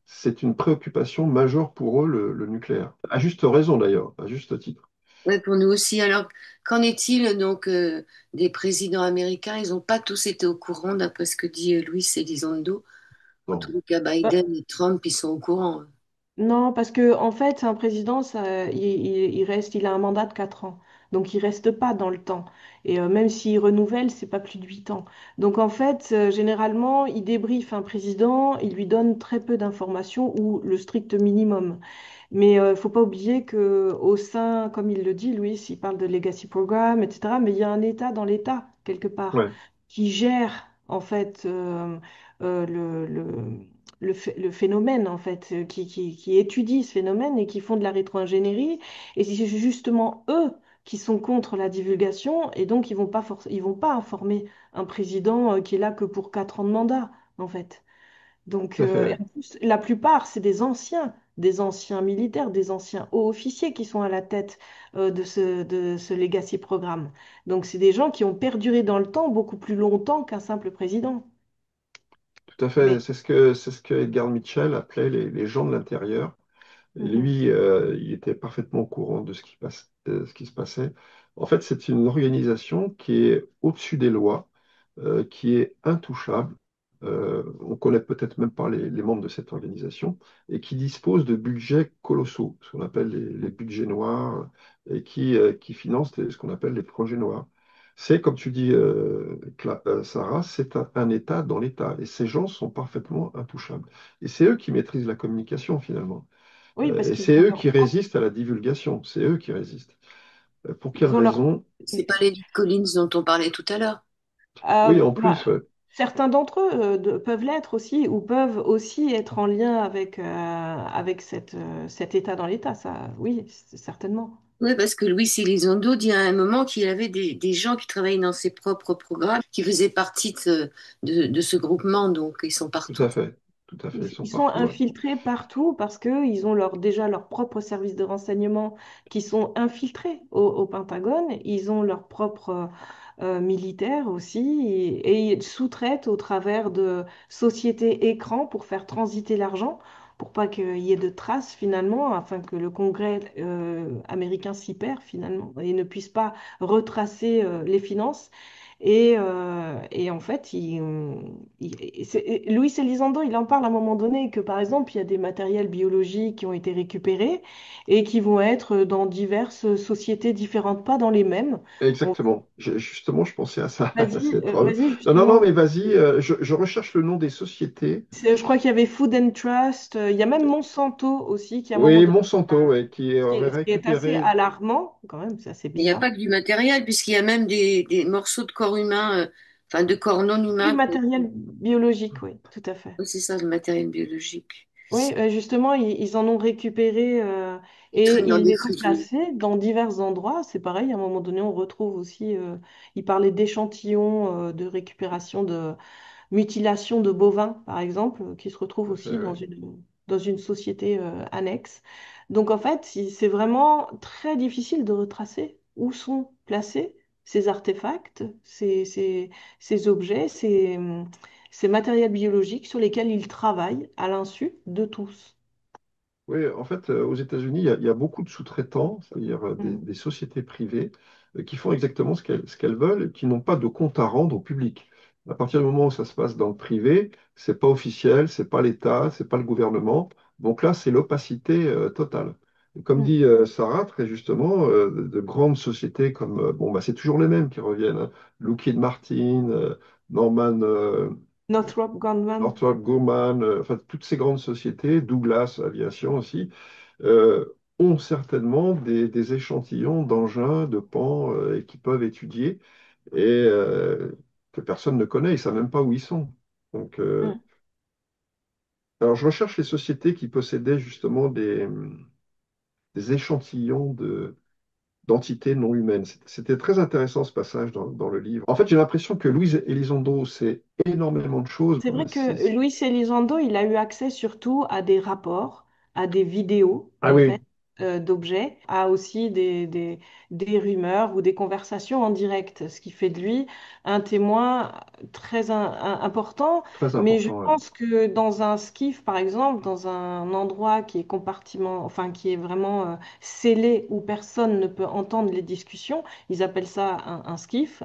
C'est une préoccupation majeure pour eux, le nucléaire. À juste raison d'ailleurs, à juste titre. Ouais, pour nous aussi. Alors, qu'en est-il donc des présidents américains? Ils n'ont pas tous été au courant, d'après ce que dit Luis Elizondo. En Non. tout cas, Bah, Biden et Trump, ils sont au courant. non, parce que en fait, un président, il a un mandat de 4 ans. Donc, il reste pas dans le temps. Et même s'il renouvelle, c'est pas plus de 8 ans. Donc, en fait, généralement, il débriefe un président, il lui donne très peu d'informations ou le strict minimum. Mais il ne faut pas oublier que au sein, comme il le dit, Louis, il parle de legacy programme, etc. Mais il y a un État dans l'État, quelque part, Ouais, qui gère, en fait, euh, le, le, le phénomène, en fait, qui étudie ce phénomène et qui font de la rétro-ingénierie. Et c'est justement eux qui sont contre la divulgation et donc ils vont pas informer un président qui est là que pour 4 ans de mandat, en fait. Donc, tout à et fait. en plus, la plupart, c'est des anciens militaires, des anciens hauts officiers qui sont à la tête de ce legacy programme. Donc, c'est des gens qui ont perduré dans le temps beaucoup plus longtemps qu'un simple président. Tout à fait. Mais, C'est ce que Edgar Mitchell appelait les gens de l'intérieur. mhm, Lui, il était parfaitement au courant de ce qui se passait. En fait, c'est une organisation qui est au-dessus des lois, qui est intouchable. On connaît peut-être même pas les membres de cette organisation et qui dispose de budgets colossaux, ce qu'on appelle les budgets noirs, et qui finance ce qu'on appelle les projets noirs. C'est, comme tu dis, Sarah, c'est un État dans l'État. Et ces gens sont parfaitement intouchables. Et c'est eux qui maîtrisent la communication, finalement. oui, parce Et qu'ils c'est ont eux leur qui résistent à la divulgation. C'est eux qui résistent. Pour quelle ils ont leur... raison? C'est pas les Collins dont on parlait tout à l'heure. Oui, en plus, Bah, ouais. certains d'entre eux peuvent l'être aussi, ou peuvent aussi être en lien avec cet état dans l'état, ça, oui, certainement. Oui, parce que Luis Elizondo dit à un moment qu'il avait des gens qui travaillaient dans ses propres programmes, qui faisaient partie de ce groupement, donc ils sont Tout à partout. fait, tout à fait, ils sont Ils sont partout. Ouais. infiltrés partout parce qu'ils ont déjà leurs propres services de renseignement qui sont infiltrés au Pentagone. Ils ont leurs propres militaires aussi et ils sous-traitent au travers de sociétés écrans pour faire transiter l'argent, pour pas qu'il y ait de traces finalement, afin que le Congrès américain s'y perd finalement et ne puisse pas retracer les finances. Et en fait, Luis Elizondo, il en parle à un moment donné que, par exemple, il y a des matériels biologiques qui ont été récupérés et qui vont être dans diverses sociétés différentes, pas dans les mêmes. On- Exactement. Justement, je pensais à ça, à Vas-y, cette preuve. vas-y, Non, non, non, justement. mais vas-y, je recherche le nom des sociétés. Je crois qu'il y avait Food and Trust. Il y a même Monsanto aussi qui, à un moment Oui, donné, Monsanto, ouais, qui aurait ce qui est assez récupéré. alarmant, quand même, c'est assez Il n'y a bizarre. pas que du matériel, puisqu'il y a même des morceaux de corps humain, enfin de corps non Du humain. matériel biologique, oui, tout à fait. Oui, c'est ça, le matériel biologique. Oui, justement, ils en ont récupéré Qui traîne et dans ils des les ont frigo. placés dans divers endroits. C'est pareil, à un moment donné, on retrouve aussi, il parlait d'échantillons de récupération de mutilation de bovins, par exemple, qui se retrouvent Tout à fait, aussi ouais. dans une société annexe. Donc, en fait, c'est vraiment très difficile de retracer où sont placés ces artefacts, ces objets, ces matériels biologiques sur lesquels ils travaillent à l'insu de tous. Oui, en fait, aux États-Unis, il y a beaucoup de sous-traitants, c'est-à-dire Mm. des sociétés privées qui font exactement ce qu'elles veulent, et qui n'ont pas de compte à rendre au public. À partir du moment où ça se passe dans le privé, c'est pas officiel, c'est pas l'État, c'est pas le gouvernement. Donc là, c'est l'opacité totale. Et comme Mm. dit Sarah, très justement, de grandes sociétés comme, bon, bah, c'est toujours les mêmes qui reviennent, hein. Lockheed Martin, Norman. Northrop Grumman. Northrop Grumman, enfin toutes ces grandes sociétés, Douglas Aviation aussi, euh, ont certainement des échantillons d'engins, de pans et qui peuvent étudier et que personne ne connaît, ils ne savent même pas où ils sont. Donc, Mm. alors je recherche les sociétés qui possédaient justement des échantillons d'entités non humaines. C'était très intéressant ce passage dans le livre. En fait, j'ai l'impression que Louise Elizondo sait énormément de choses. C'est vrai que Luis Elizondo, il a eu accès surtout à des rapports, à des vidéos, Ah en fait, oui, d'objets, à aussi des rumeurs ou des conversations en direct, ce qui fait de lui un témoin très important. très Mais je important. Ouais. pense que dans un skiff, par exemple, dans un endroit qui est compartiment, enfin, qui est vraiment scellé, où personne ne peut entendre les discussions, ils appellent ça un skiff.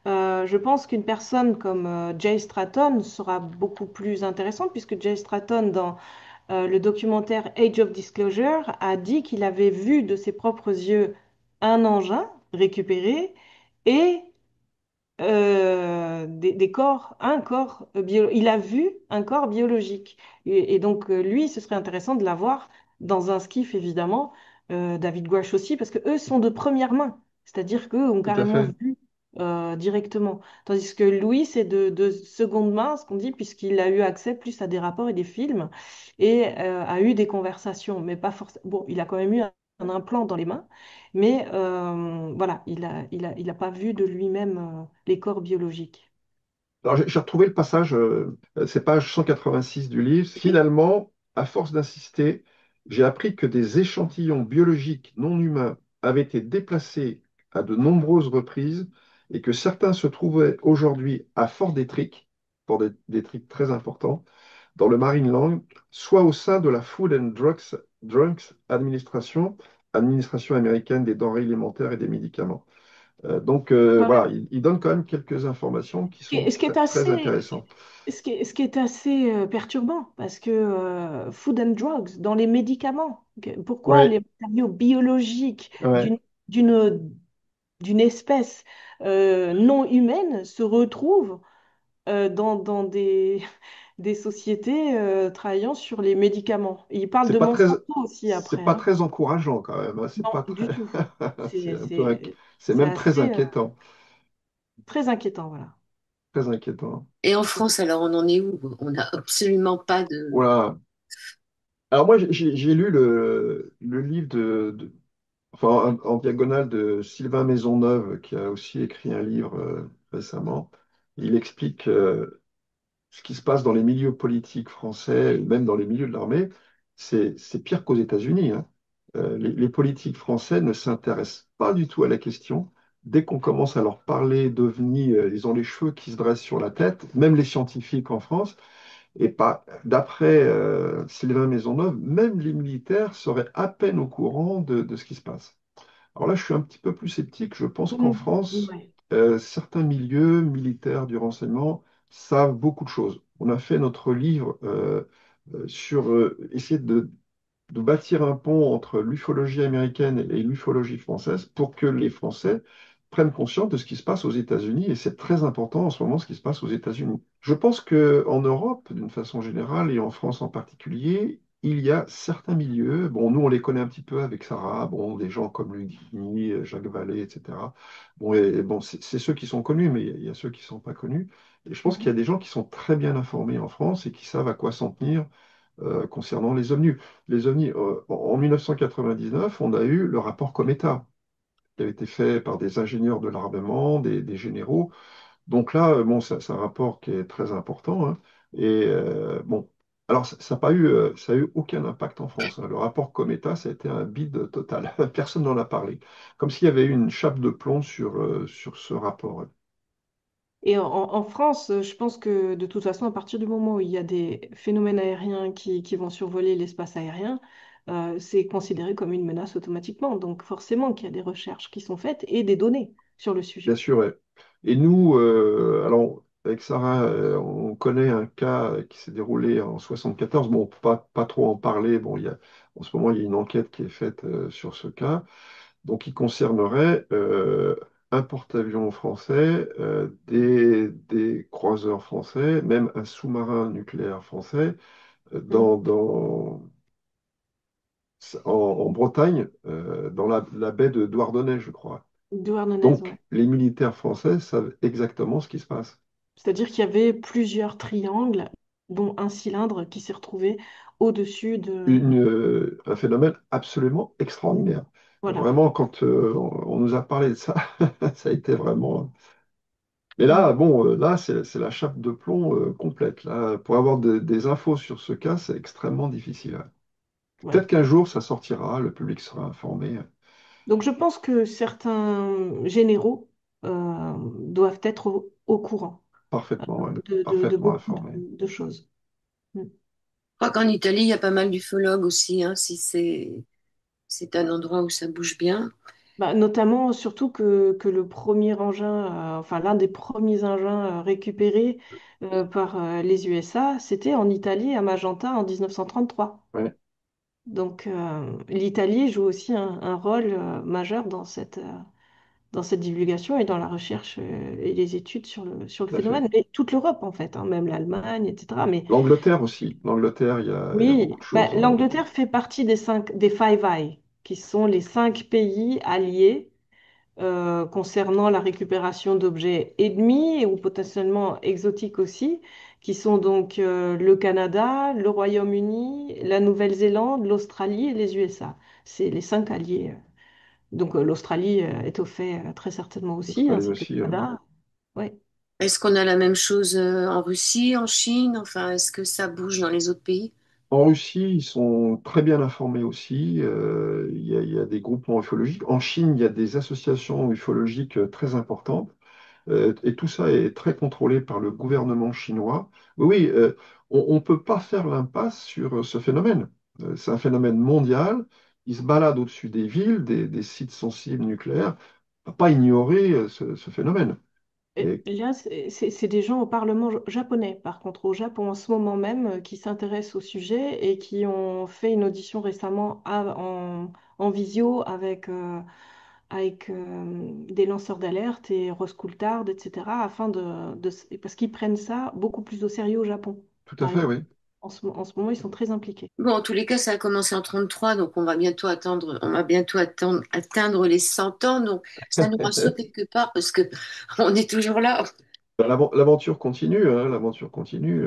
Je pense qu'une personne comme Jay Stratton sera beaucoup plus intéressante puisque Jay Stratton, dans le documentaire Age of Disclosure, a dit qu'il avait vu de ses propres yeux un engin récupéré et des corps, un corps il a vu un corps biologique. Et donc, lui, ce serait intéressant de l'avoir dans un skiff, évidemment. David Gouache aussi, parce que eux sont de première main. C'est-à-dire qu'eux ont Tout à carrément fait. vu directement. Tandis que Louis, c'est de seconde main, ce qu'on dit, puisqu'il a eu accès plus à des rapports et des films et a eu des conversations. Mais pas forcément. Bon, il a quand même eu un implant dans les mains. Mais voilà, il a pas vu de lui-même les corps biologiques. Alors, j'ai retrouvé le passage, c'est page 186 du livre. Finalement, à force d'insister, j'ai appris que des échantillons biologiques non humains avaient été déplacés à de nombreuses reprises et que certains se trouvaient aujourd'hui à Fort Detrick, Detrick très important, dans le Marineland, soit au sein de la Food and Drugs Administration, administration américaine des denrées alimentaires et des médicaments. Donc Ouais. voilà, il donne quand même quelques informations qui sont Ce qui est très assez, intéressantes. ce qui est assez perturbant, parce que food and drugs, dans les médicaments, pourquoi Oui, les matériaux biologiques ouais. d'une, d'une espèce non humaine se retrouvent dans des sociétés travaillant sur les médicaments. Et il parle C'est de pas très, Monsanto aussi c'est après, pas hein. très encourageant quand même, hein. C'est Non, pas du très, tout. c'est C'est un peu, c'est- c'est c'est même très assez inquiétant. très inquiétant, voilà. très inquiétant. Et en France, alors on en est où? On n'a absolument pas de... Voilà. Alors moi, j'ai lu le livre enfin, en diagonale de Sylvain Maisonneuve, qui a aussi écrit un livre récemment. Il explique ce qui se passe dans les milieux politiques français, même dans les milieux de l'armée, c'est pire qu'aux États-Unis, hein. Les politiques français ne s'intéressent pas du tout à la question. Dès qu'on commence à leur parler d'OVNI, ils ont les cheveux qui se dressent sur la tête, même les scientifiques en France. Et pas, d'après Sylvain Maisonneuve, même les militaires seraient à peine au courant de ce qui se passe. Alors là, je suis un petit peu plus sceptique. Je pense qu'en Mm. France, Ouais. certains milieux militaires du renseignement savent beaucoup de choses. On a fait notre livre sur essayer de bâtir un pont entre l'ufologie américaine et l'ufologie française pour que les Français prennent conscience de ce qui se passe aux États-Unis. Et c'est très important en ce moment ce qui se passe aux États-Unis. Je pense qu'en Europe, d'une façon générale, et en France en particulier, il y a certains milieux, bon, nous on les connaît un petit peu avec Sarah, bon, des gens comme Luc Guigny, Jacques Vallée, etc. Bon, et bon, c'est ceux qui sont connus, mais il y a ceux qui ne sont pas connus. Et je pense qu'il y a Mhm. des gens qui sont très bien informés en France et qui savent à quoi s'en tenir concernant les ovnis. Les ovnis, en 1999, on a eu le rapport Cometa, qui avait été fait par des ingénieurs de l'armement, des généraux. Donc là, bon, c'est un rapport qui est très important, hein. Et bon, alors ça n'a pas eu, ça a eu aucun impact en France, hein. Le rapport Cometa, ça a été un bide total. Personne n'en a parlé. Comme s'il y avait eu une chape de plomb sur ce rapport. Et en France, je pense que de toute façon, à partir du moment où il y a des phénomènes aériens qui vont survoler l'espace aérien, c'est considéré comme une menace automatiquement. Donc forcément qu'il y a des recherches qui sont faites et des données sur le Bien sujet. sûr, ouais. Et nous, alors, avec Sarah, on connaît un cas qui s'est déroulé en 74. Bon, on peut pas trop en parler. Bon, en ce moment, il y a une enquête qui est faite sur ce cas. Donc, il concernerait un porte-avions français, des croiseurs français, même un sous-marin nucléaire français Mhm. en Bretagne, dans la baie de Douarnenez, je crois. Douarnenez, ouais. Donc, les militaires français savent exactement ce qui se passe. C'est-à-dire qu'il y avait plusieurs triangles, dont un cylindre qui s'est retrouvé au-dessus de... Un phénomène absolument extraordinaire. Voilà. Vraiment, quand on nous a parlé de ça, ça a été vraiment. Mais là, Mm. bon, là, c'est la chape de plomb complète. Là, pour avoir des infos sur ce cas, c'est extrêmement difficile, hein. Ouais. Peut-être qu'un jour, ça sortira, le public sera informé Donc je pense que certains généraux doivent être au courant parfaitement, ouais, de parfaitement beaucoup informé. de choses. Mm. Je crois qu'en Italie, il y a pas mal d'ufologues aussi, hein, si c'est un endroit où ça bouge bien. Bah, notamment, surtout que le premier engin, enfin l'un des premiers engins récupérés par les USA, c'était en Italie, à Magenta, en 1933. Ouais, Donc l'Italie joue aussi un rôle majeur dans cette divulgation et dans la recherche et les études sur le tout à fait. phénomène. Et toute l'Europe, en fait, hein, même l'Allemagne, etc. Mais L'Angleterre aussi. L'Angleterre, il y a beaucoup oui, de bah, choses. l'Angleterre fait partie des Five Eyes, qui sont les cinq pays alliés concernant la récupération d'objets ennemis ou potentiellement exotiques aussi, qui sont donc le Canada, le Royaume-Uni, la Nouvelle-Zélande, l'Australie et les USA. C'est les cinq alliés. Donc l'Australie est au fait très certainement aussi, L'Australie ainsi que le aussi, hein. Canada. Ouais. Est-ce qu'on a la même chose en Russie, en Chine? Enfin, est-ce que ça bouge dans les autres pays? En Russie, ils sont très bien informés aussi. Il y a des groupements ufologiques. En Chine, il y a des associations ufologiques très importantes. Et tout ça est très contrôlé par le gouvernement chinois. Oui, oui, on ne peut pas faire l'impasse sur ce phénomène. C'est un phénomène mondial. Il se balade au-dessus des villes, des sites sensibles nucléaires. On ne peut pas ignorer ce phénomène. Et Et là, c'est des gens au Parlement japonais, par contre, au Japon en ce moment même, qui s'intéressent au sujet et qui ont fait une audition récemment en visio avec des lanceurs d'alerte et Roscoultard, etc., parce qu'ils prennent ça beaucoup plus au sérieux au Japon, tout à par fait, exemple. oui. En ce moment, ils sont très impliqués. Bon, en tous les cas, ça a commencé en 33, donc on va bientôt atteindre les 100 ans, donc ça nous rassure quelque part parce que on est toujours là. L'aventure continue, hein, l'aventure continue.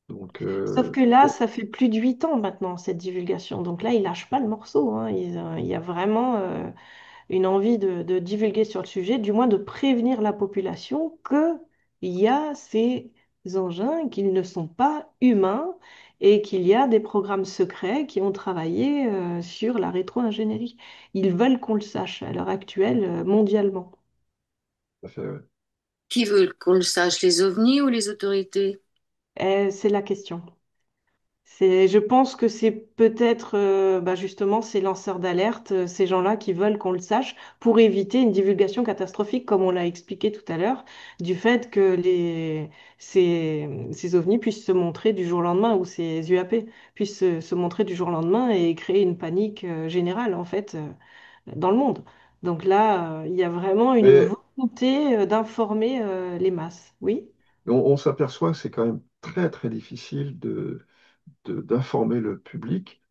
Donc, Sauf que là, ça fait plus de 8 ans maintenant, cette divulgation. Donc là, ils lâchent pas le morceau, hein. Il y a vraiment une envie de divulguer sur le sujet, du moins de prévenir la population qu'il y a ces engins, qu'ils ne sont pas humains et qu'il y a des programmes secrets qui ont travaillé sur la rétro-ingénierie. Ils veulent qu'on le sache à l'heure actuelle mondialement. ça fait, ouais. Qui veut qu'on le sache, les ovnis ou les autorités? C'est la question. Je pense que c'est peut-être justement ces lanceurs d'alerte, ces gens-là qui veulent qu'on le sache pour éviter une divulgation catastrophique, comme on l'a expliqué tout à l'heure, du fait que ces ovnis puissent se montrer du jour au lendemain ou ces UAP puissent se montrer du jour au lendemain et créer une panique générale en fait dans le monde. Donc là, il y a vraiment une Mais volonté d'informer les masses. Oui? on s'aperçoit que c'est quand même très, très difficile d'informer le public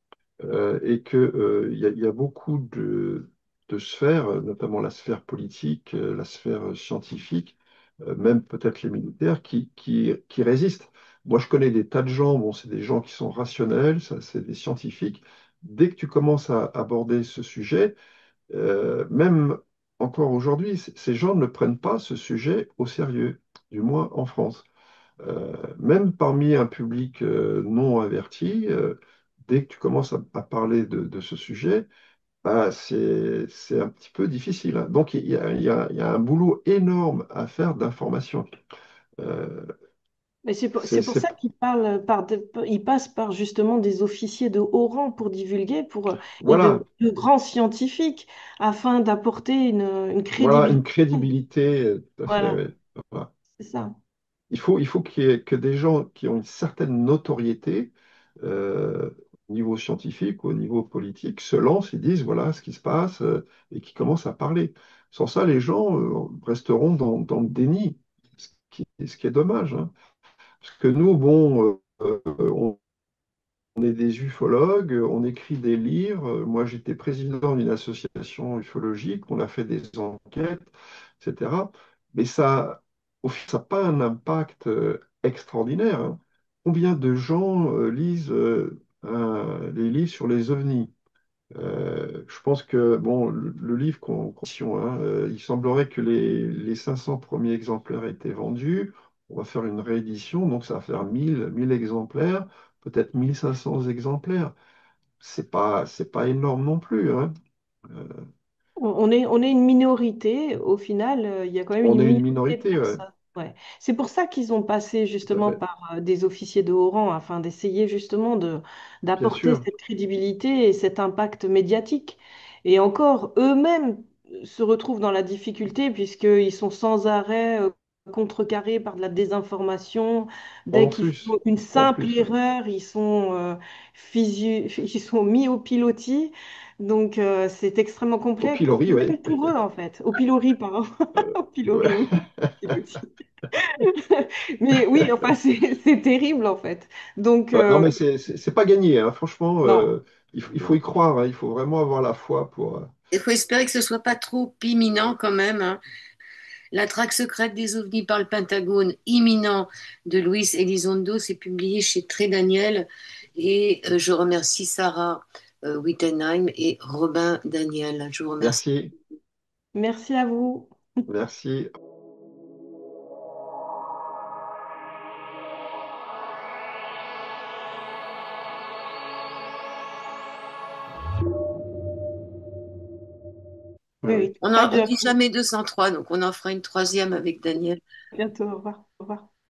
et que, il y a beaucoup de sphères, notamment la sphère politique, la sphère scientifique, même peut-être les militaires, qui résistent. Moi, je connais des tas de gens, bon, c'est des gens qui sont rationnels, ça, c'est des scientifiques. Dès que tu commences à aborder ce sujet, même encore aujourd'hui, ces gens ne prennent pas ce sujet au sérieux, du moins en France. Même parmi un public non averti, dès que tu commences à parler de ce sujet, bah, c'est un petit peu difficile, hein. Donc il y a un boulot énorme à faire d'information. Euh, Mais c'est pour ça qu'ils parlent ils passent par justement des officiers de haut rang pour divulguer, et voilà, de grands scientifiques afin d'apporter une voilà une crédibilité. crédibilité, tout à fait. Voilà, Ouais. Voilà. c'est ça. Il faut qu'il y ait que des gens qui ont une certaine notoriété au niveau scientifique, au niveau politique, se lancent et disent voilà ce qui se passe et qui commencent à parler. Sans ça, les gens resteront dans le déni, ce qui est dommage, hein. Parce que nous, bon, on est des ufologues, on écrit des livres. Moi, j'étais président d'une association ufologique, on a fait des enquêtes, etc. Mais ça, au final, ça n'a pas un impact extraordinaire, hein. Combien de gens lisent les livres sur les ovnis? Je pense que bon, le livre hein, il semblerait que les 500 premiers exemplaires aient été vendus. On va faire une réédition, donc ça va faire 1000 exemplaires, peut-être 1500 exemplaires. C'est pas énorme non plus, hein. Euh, On est une minorité, au final, il y a quand même on une est une minorité de minorité, ouais, personnes. Ouais. C'est pour ça qu'ils ont passé tout à justement fait. par des officiers de haut rang, afin d'essayer justement Bien d'apporter sûr, cette crédibilité et cet impact médiatique. Et encore, eux-mêmes se retrouvent dans la difficulté puisqu'ils sont sans arrêt contrecarrés par de la désinformation. Dès en qu'ils font plus, une en simple plus, ouais. erreur, ils sont mis au pilotis. Donc, c'est extrêmement Au complexe pilori, oui. même pour eux, en fait. Au pilori, pardon. Euh, Au ouais. pilori, oui. Piloti. Mais oui, enfin, c'est terrible, en fait. Donc, Non, mais c'est pas gagné, hein. Franchement, non. il faut y Non. croire, hein. Il faut vraiment avoir la foi pour. Il faut espérer que ce soit pas trop imminent quand même, hein. La traque secrète des ovnis par le Pentagone, imminent, de Luis Elizondo, c'est publié chez Très Daniel. Et je remercie Sarah Wittenheim et Robin Daniel. Je vous remercie. Merci, Merci à vous. merci. Oui, Ouais, ouais. oui, pas On de dit jamais 203, donc on en fera une troisième avec Daniel. bientôt. Au revoir. Au revoir.